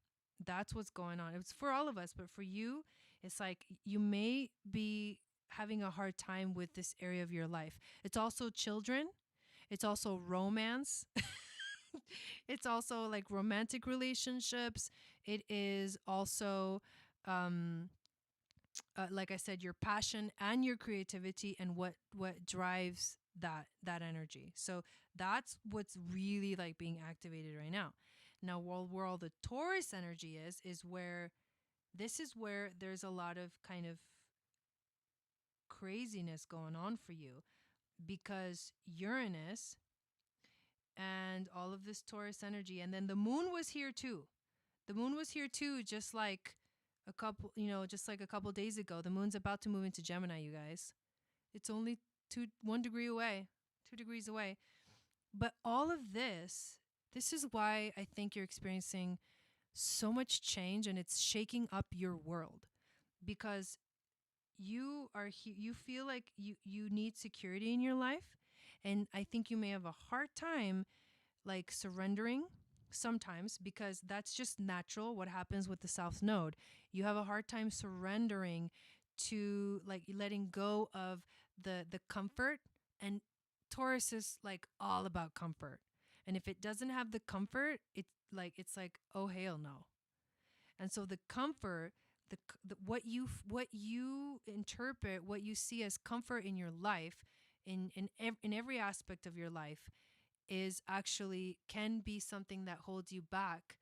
That's what's going on. It's for all of us, but for you, it's like you may be having a hard time with this area of your life. It's also children. It's also romance. It's also like romantic relationships. It is also, um, like I said, your passion and your creativity, and what drives that energy. So that's what's really like being activated right now. Now, where all the Taurus energy is where this is where there's a lot of kind of craziness going on for you, because Uranus and all of this Taurus energy, and then the moon was here too. The moon was here too, just like just like a couple days ago. The moon's about to move into Gemini, you guys. It's only 1 degree away, 2 degrees away. But all of this is why I think you're experiencing so much change, and it's shaking up your world, because you feel like you need security in your life, and I think you may have a hard time like surrendering sometimes, because that's just natural what happens with the south node. You have a hard time surrendering to like letting go of the comfort, and Taurus is like all about comfort. And if it doesn't have the comfort, it's like oh hell no. And so the comfort, what you interpret, what you see as comfort in your life, in every aspect of your life, is actually can be something that holds you back,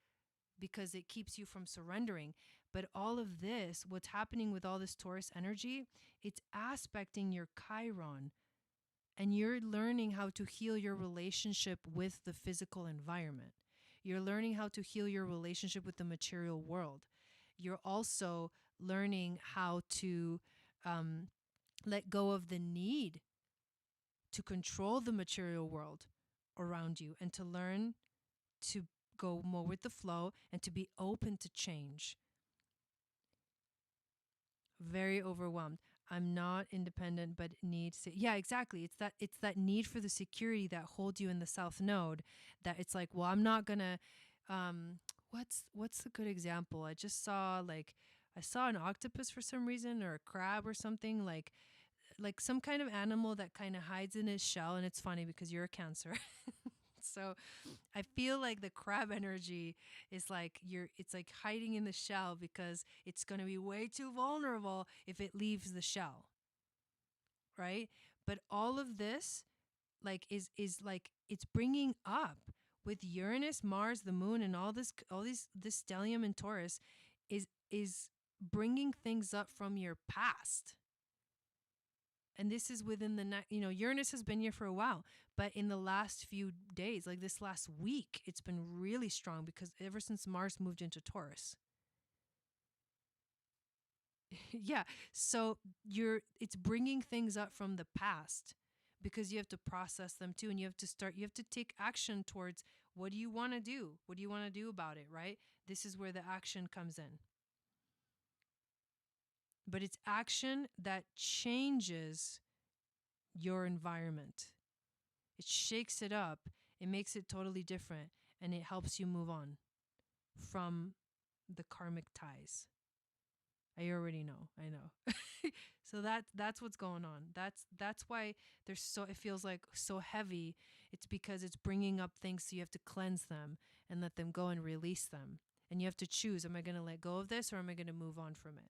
because it keeps you from surrendering. But all of this, what's happening with all this Taurus energy, it's aspecting your Chiron, and you're learning how to heal your relationship with the physical environment. You're learning how to heal your relationship with the material world. You're also learning how to let go of the need to control the material world around you, and to learn to go more with the flow and to be open to change. Very overwhelmed. I'm not independent, but need yeah, exactly. It's that need for the security that holds you in the south node, that it's like, well, I'm not gonna what's a good example? I saw an octopus for some reason, or a crab or something, like some kind of animal that kind of hides in its shell. And it's funny because you're a Cancer. So I feel like the crab energy is like it's like hiding in the shell, because it's going to be way too vulnerable if it leaves the shell, right? But all of this like is like it's bringing up with Uranus, Mars, the moon, and this stellium in Taurus is bringing things up from your past. And this is within Uranus has been here for a while, but in the last few days, like this last week, it's been really strong, because ever since Mars moved into Taurus. Yeah. So it's bringing things up from the past, because you have to process them too. And you have to take action towards, what do you want to do? What do you want to do about it? Right. This is where the action comes in. But it's action that changes your environment. It shakes it up. It makes it totally different. And it helps you move on from the karmic ties. I already know. I know. So that's what's going on. That's why it feels like so heavy. It's because it's bringing up things, so you have to cleanse them and let them go and release them. And you have to choose, am I going to let go of this, or am I going to move on from it?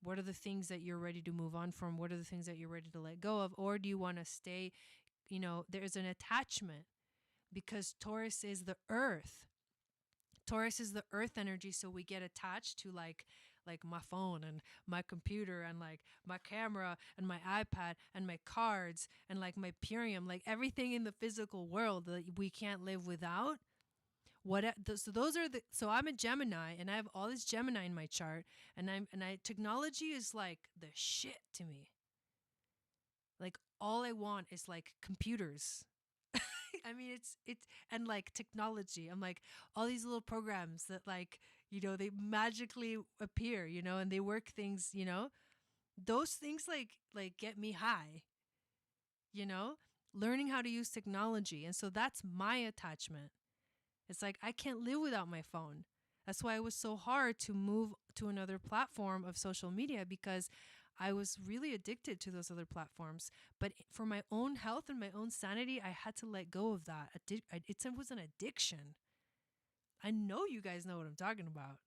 What are the things that you're ready to move on from? What are the things that you're ready to let go of? Or do you want to stay, there's an attachment, because Taurus is the earth. Taurus is the earth energy, so we get attached to like my phone and my computer and like my camera and my iPad and my cards and like my Purium, like everything in the physical world that we can't live without. So those are so I'm a Gemini and I have all this Gemini in my chart, and technology is like the shit to me. Like all I want is like computers. I mean, it's and like technology. I'm like all these little programs that like, they magically appear, and they work things, those things like get me high, you know, learning how to use technology. And so that's my attachment. It's like I can't live without my phone. That's why it was so hard to move to another platform of social media, because I was really addicted to those other platforms. But for my own health and my own sanity, I had to let go of that. It was an addiction. I know you guys know what I'm talking about.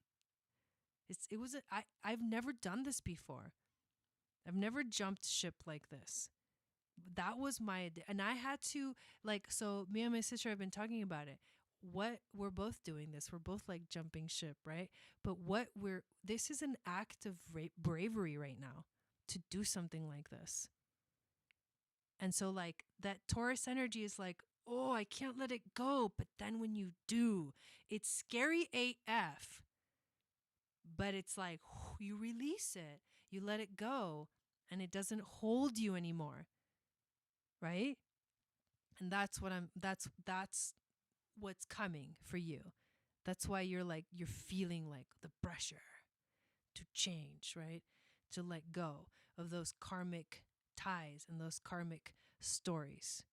I've never done this before. I've never jumped ship like this. That was and I had to, like, so me and my sister have been talking about it. We're both doing this. We're both like jumping ship, right? But this is an act of bravery right now to do something like this. And so like that Taurus energy is like, oh, I can't let it go. But then when you do, it's scary AF. But it's like, you release it, you let it go, and it doesn't hold you anymore. Right? And that's what's coming for you. That's why you're feeling like the pressure to change, right? To let go of those karmic ties and those karmic stories.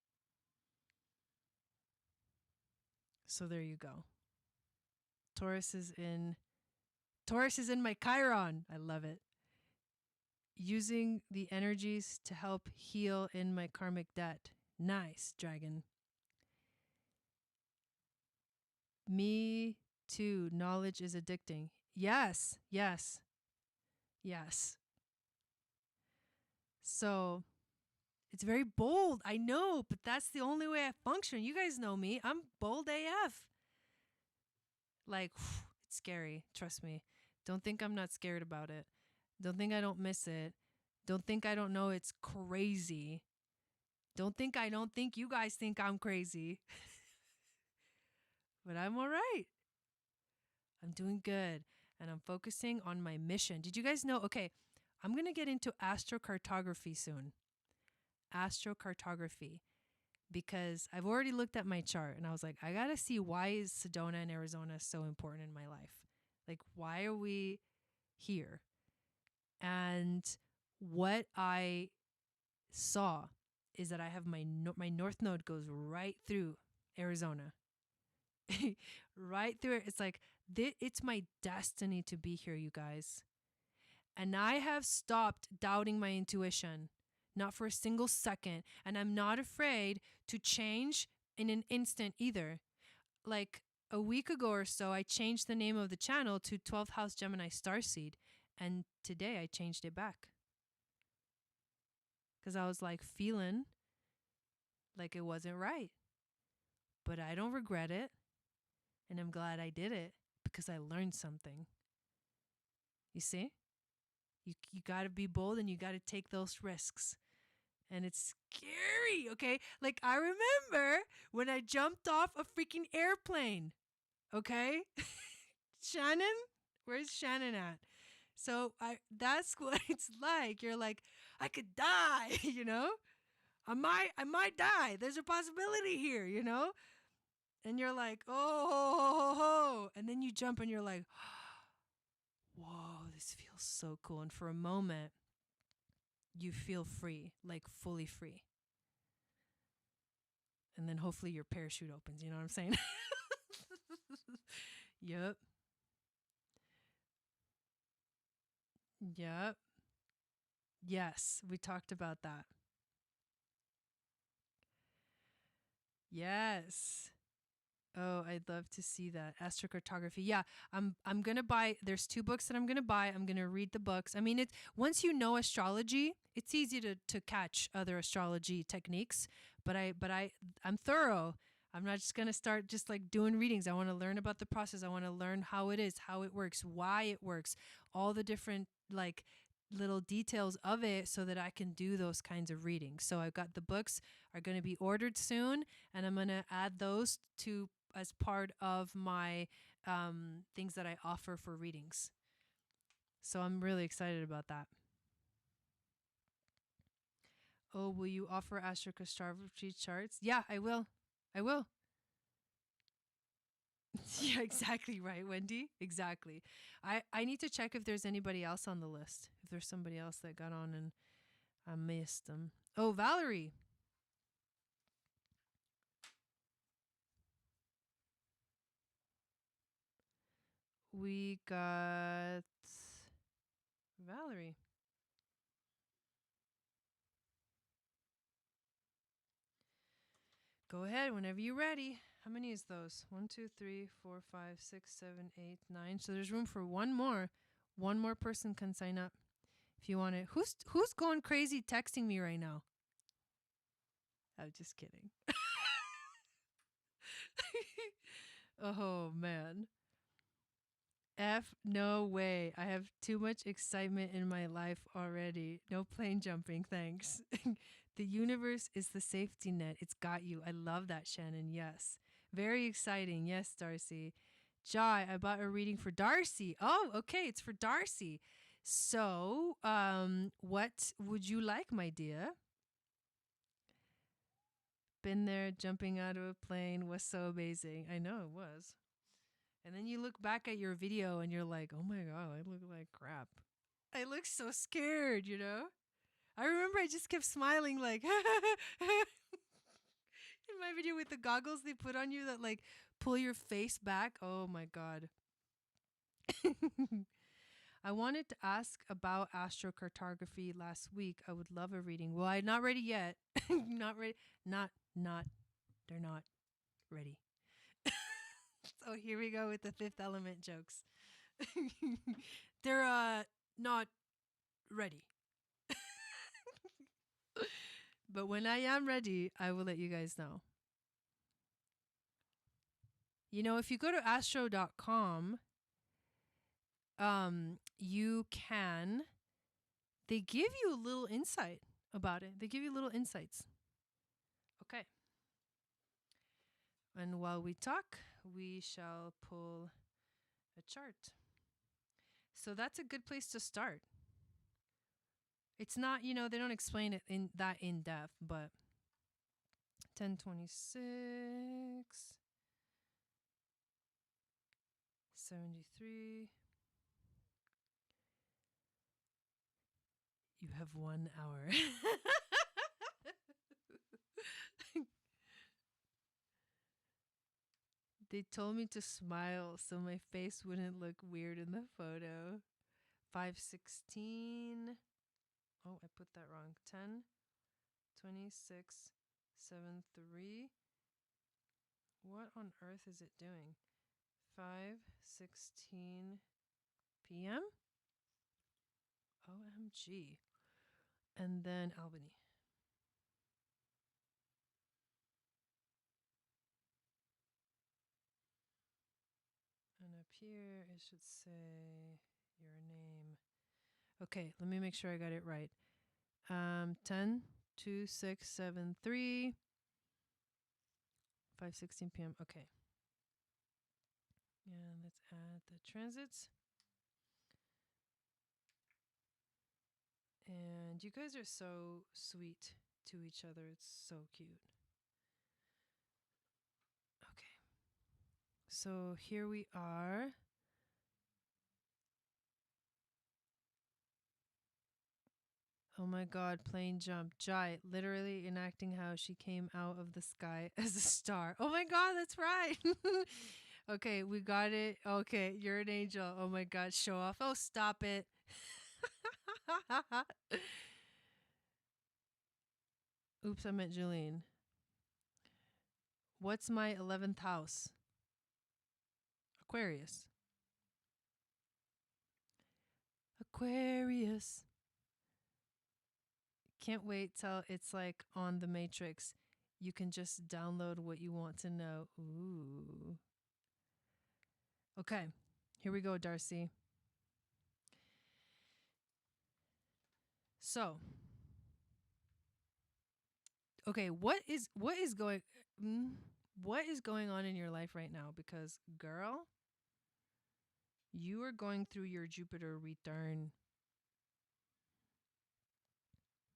So there you go. Taurus is in my Chiron. I love it. Using the energies to help heal in my karmic debt. Nice, dragon. Me too. Knowledge is addicting. Yes. So it's very bold. I know, but that's the only way I function. You guys know me. I'm bold AF. Like, it's scary. Trust me. Don't think I'm not scared about it. Don't think I don't miss it. Don't think I don't know it's crazy. Don't think you guys think I'm crazy. But I'm all right. I'm doing good. And I'm focusing on my mission. Did you guys know? Okay, I'm going to get into astrocartography soon. Astrocartography. Because I've already looked at my chart and I was like, I got to see, why is Sedona and Arizona so important in my life? Like, why are we here? And what I saw is that I have my north node goes right through Arizona. Right through it. It's like, it's my destiny to be here, you guys. And I have stopped doubting my intuition, not for a single second. And I'm not afraid to change in an instant either. Like a week ago or so, I changed the name of the channel to 12th House Gemini Starseed. And today I changed it back. Because I was like feeling like it wasn't right. But I don't regret it. And I'm glad I did it because I learned something. You see? You got to be bold and you got to take those risks. And it's scary, okay? Like, I remember when I jumped off a freaking airplane, okay? Shannon? Where's Shannon at? So that's what it's like. You're like, I could die, you know? I might die. There's a possibility here, you know? And you're like, oh. And then you jump and you're like, whoa, this feels so cool. And for a moment, you feel free, like fully free. And then hopefully your parachute opens. You know what I'm saying? Yep. Yes, we talked about that. Yes. Oh, I'd love to see that. Astrocartography. Yeah, I'm going to buy, there's 2 books that I'm going to buy. I'm going to read the books. I mean, once you know astrology, it's easy to catch other astrology techniques, but I'm thorough. I'm not just going to start just like doing readings. I want to learn about the process. I want to learn how it is, how it works, why it works, all the different like little details of it so that I can do those kinds of readings. So I've got the books are going to be ordered soon, and I'm going to add those to as part of my things that I offer for readings. So I'm really excited about that. Oh, will you offer astrology charts? Yeah, I will. I will. Yeah, exactly right, Wendy. Exactly. I need to check if there's anybody else on the list. If there's somebody else that got on and I missed them. Oh, Valerie. We got Valerie. Go ahead whenever you're ready. How many is those? 1, 2, 3, 4, 5, 6, 7, 8, 9. So there's room for one more. One more person can sign up if you want it. Who's going crazy texting me right now? I'm just kidding. Oh man. No way. I have too much excitement in my life already. No plane jumping, thanks. The universe is the safety net. It's got you. I love that, Shannon. Yes. Very exciting. Yes, Darcy. Jai, I bought a reading for Darcy. Oh, okay. It's for Darcy. So, what would you like, my dear? Been there, jumping out of a plane was so amazing. I know it was. And then you look back at your video and you're like, oh my God, I look like crap. I look so scared, you know? I remember I just kept smiling like in my video with the goggles they put on you that like pull your face back. Oh my God. I wanted to ask about astrocartography last week. I would love a reading. Well, I'm not ready yet. Not ready. Not, they're not ready. So here we go with the fifth element jokes. They're not ready. But when I am ready, I will let you guys know. You know, if you go to astro.com, you can, they give you a little insight about it. They give you little insights. Okay. And while we talk, we shall pull a chart. So that's a good place to start. It's not, you know, they don't explain it in that in depth, but 1026, 73. You have 1 hour. They told me to smile so my face wouldn't look weird in the photo. 516. Oh, I put that wrong. 10, 26, 7, 3. What on earth is it doing? 5:16 p.m. OMG. And then Albany. And up here, it should say your name. Okay, let me make sure I got it right. 10, 2, 6, 7, 3, 5:16 p.m. Okay. And let's add the transits. And you guys are so sweet to each other. It's so cute. Okay. So here we are. Oh my God, plane jump. Jai, literally enacting how she came out of the sky as a star. Oh my God, that's right. Okay, we got it. Okay, you're an angel. Oh my God, show off. Oh, stop it. Oops, I meant Julene. What's my 11th house? Aquarius. Aquarius. Can't wait till it's like on the Matrix. You can just download what you want to know. Ooh. Okay, here we go, Darcy. So, okay, what is going? what is going on in your life right now? Because, girl, you are going through your Jupiter return.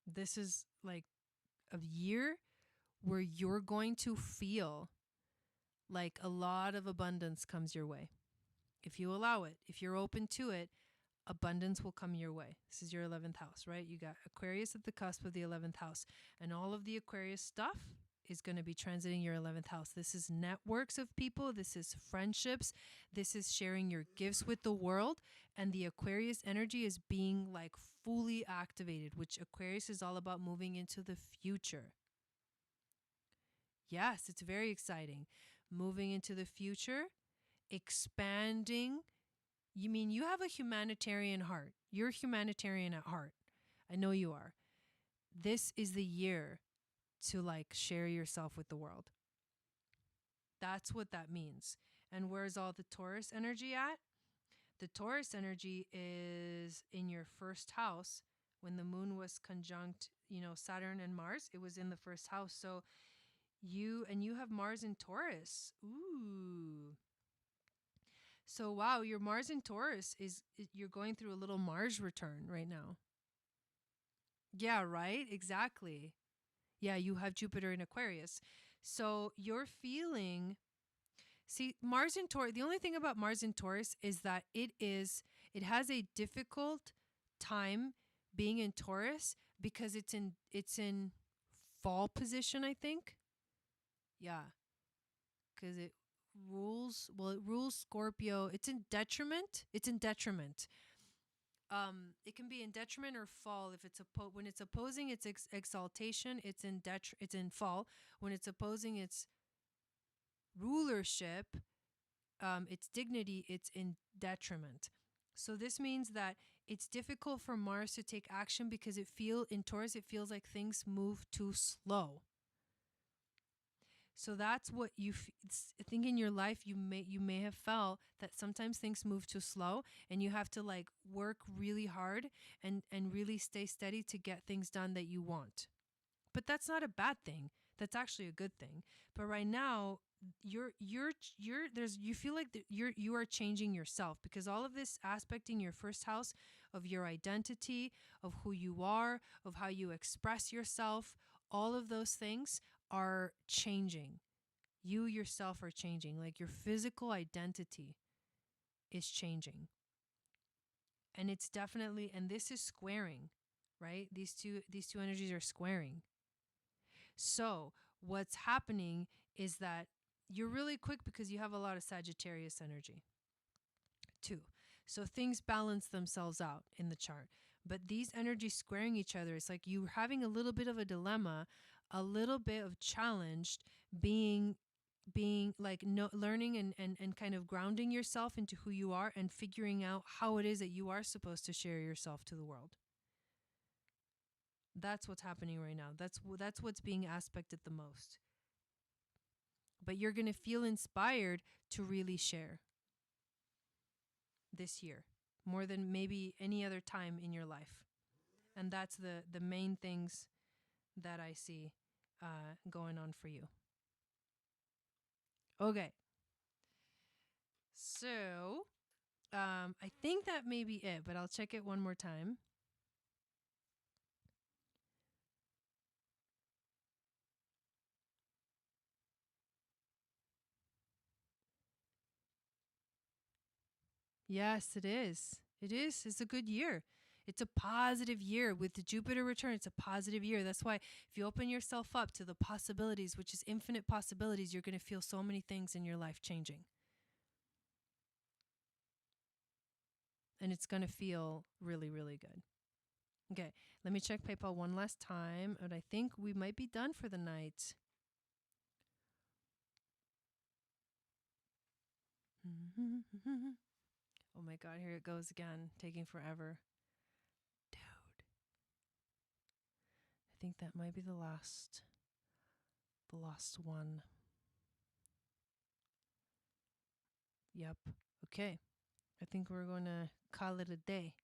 This is like a year where you're going to feel like a lot of abundance comes your way. If you allow it, if you're open to it, abundance will come your way. This is your 11th house, right? You got Aquarius at the cusp of the 11th house, and all of the Aquarius stuff is going to be transiting your 11th house. This is networks of people. This is friendships. This is sharing your gifts with the world. And the Aquarius energy is being like fully activated, which Aquarius is all about moving into the future. Yes, it's very exciting. Moving into the future, expanding. You mean you have a humanitarian heart. You're humanitarian at heart. I know you are. This is the year to like share yourself with the world. That's what that means. And where's all the Taurus energy at? The Taurus energy is in your first house. When the moon was conjunct, Saturn and Mars, it was in the first house. So you have Mars in Taurus. Ooh. So wow, your Mars in Taurus you're going through a little Mars return right now. Yeah, right? Exactly. Yeah, you have Jupiter in Aquarius. So you're feeling, see, Mars in Taurus, the only thing about Mars in Taurus is that it has a difficult time being in Taurus because it's in fall position, I think. Yeah. Because it rules Scorpio. It's in detriment. It can be in detriment or fall if it's when it's opposing its exaltation. It's in fall. When it's opposing its rulership, its dignity, it's in detriment. So this means that it's difficult for Mars to take action because in Taurus it feels like things move too slow. So that's what you think in your life. You may have felt that sometimes things move too slow, and you have to like work really hard and really stay steady to get things done that you want. But that's not a bad thing. That's actually a good thing. But right now, you feel like you are changing yourself, because all of this aspecting your first house of your identity, of who you are, of how you express yourself, all of those things are changing. You yourself are changing. Like your physical identity is changing. And it's definitely, and this is squaring, right? These two energies are squaring. So what's happening is that you're really quick because you have a lot of Sagittarius energy too. So things balance themselves out in the chart. But these energies squaring each other, it's like you're having a little bit of a dilemma, a little bit of challenged being like learning and kind of grounding yourself into who you are and figuring out how it is that you are supposed to share yourself to the world. That's what's happening right now. That's what's being aspected the most. But you're going to feel inspired to really share this year more than maybe any other time in your life. And that's the main things that I see going on for you. Okay. So I think that may be it, but I'll check it one more time. Yes, it is. It is. It's a good year. It's a positive year. With the Jupiter return, it's a positive year. That's why if you open yourself up to the possibilities, which is infinite possibilities, you're going to feel so many things in your life changing. And it's going to feel really, really good. Okay, let me check PayPal one last time. And I think we might be done for the night. Oh my God, here it goes again, taking forever. Dude. I think that might be the last one. Yep. Okay. I think we're going to call it a day.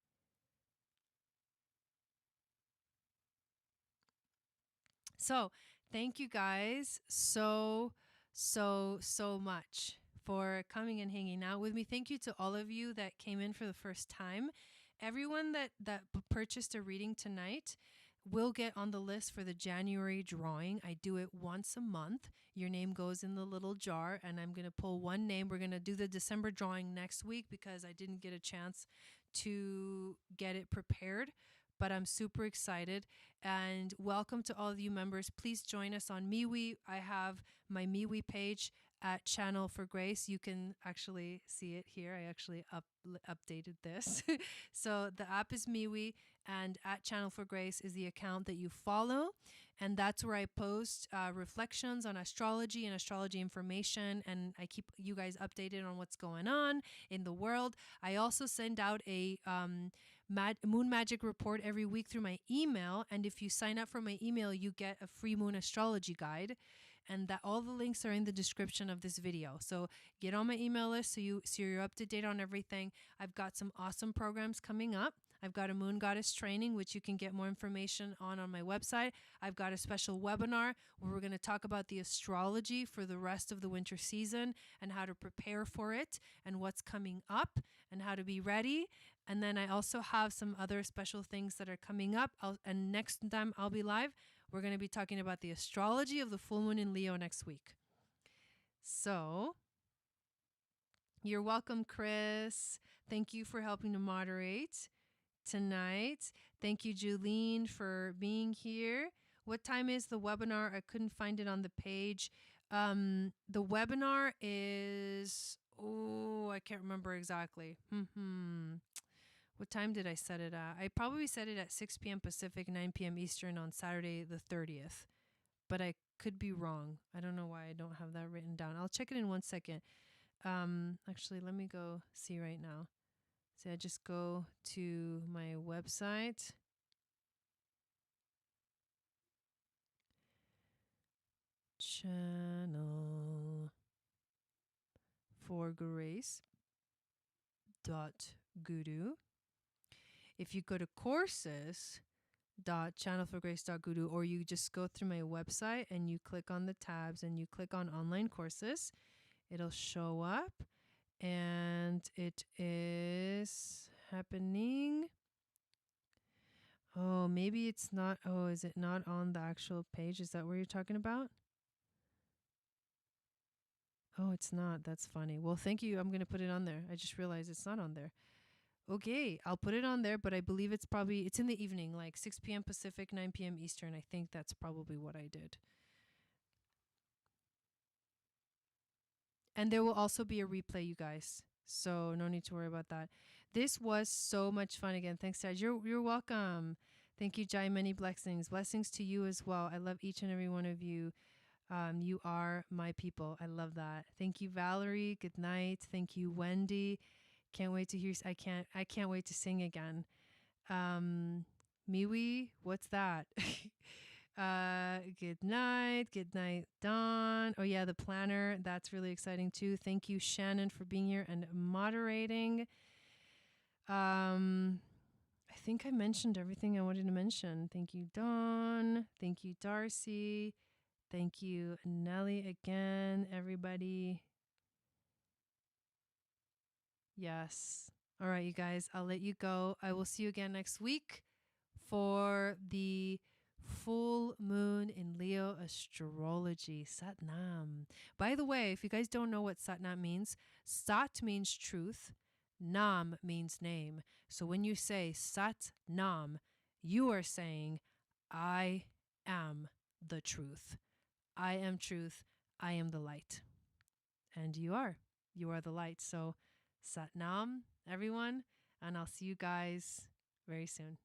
So, thank you guys so so much for coming and hanging out with me. Thank you to all of you that came in for the first time. Everyone that purchased a reading tonight will get on the list for the January drawing. I do it once a month. Your name goes in the little jar, and I'm going to pull one name. We're going to do the December drawing next week because I didn't get a chance to get it prepared, but I'm super excited. And welcome to all of you members. Please join us on MeWe. I have my MeWe page at Channel for Grace. You can actually see it here. I actually updated this. So the app is MeWe, and at Channel for Grace is the account that you follow. And that's where I post reflections on astrology and astrology information. And I keep you guys updated on what's going on in the world. I also send out a moon magic report every week through my email. And if you sign up for my email, you get a free moon astrology guide. And that all the links are in the description of this video. So get on my email list so you're up to date on everything. I've got some awesome programs coming up. I've got a Moon Goddess training, which you can get more information on my website. I've got a special webinar where we're going to talk about the astrology for the rest of the winter season and how to prepare for it and what's coming up and how to be ready. And then I also have some other special things that are coming up. And next time I'll be live, we're going to be talking about the astrology of the full moon in Leo next week. So you're welcome, Chris. Thank you for helping to moderate tonight. Thank you, Julene, for being here. What time is the webinar? I couldn't find it on the page. The webinar is, I can't remember exactly. What time did I set it at? I probably set it at 6 p.m. Pacific, 9 p.m. Eastern on Saturday the 30th. But I could be wrong. I don't know why I don't have that written down. I'll check it in 1 second. Actually, let me go see right now. So I just go to my website. Channel for Grace.guru. If you go to courses.channelforgrace.guru, or you just go through my website and you click on the tabs and you click on online courses, it'll show up, and it is happening. Oh, maybe it's not. Oh, is it not on the actual page? Is that what you're talking about? Oh, it's not. That's funny. Well, thank you. I'm going to put it on there. I just realized it's not on there. Okay, I'll put it on there, but I believe it's in the evening, like 6 p.m. Pacific, 9 p.m. Eastern. I think that's probably what I did. And there will also be a replay, you guys. So no need to worry about that. This was so much fun again. Thanks, Dad. You're welcome. Thank you, Jai. Many blessings. Blessings to you as well. I love each and every one of you. You are my people. I love that. Thank you, Valerie. Good night. Thank you, Wendy. Can't wait to hear. I can't wait to sing again. Miwi, what's that? Good night. Good night, Dawn. Oh yeah, the planner. That's really exciting too. Thank you, Shannon, for being here and moderating. I think I mentioned everything I wanted to mention. Thank you, Dawn. Thank you, Darcy. Thank you, Nelly, again, everybody. Yes. All right, you guys, I'll let you go. I will see you again next week for the full moon in Leo astrology, Satnam. By the way, if you guys don't know what Satnam means, Sat means truth, Nam means name. So when you say Satnam, you are saying, I am the truth. I am truth. I am the light. And you are the light. So Satnam, everyone, and I'll see you guys very soon.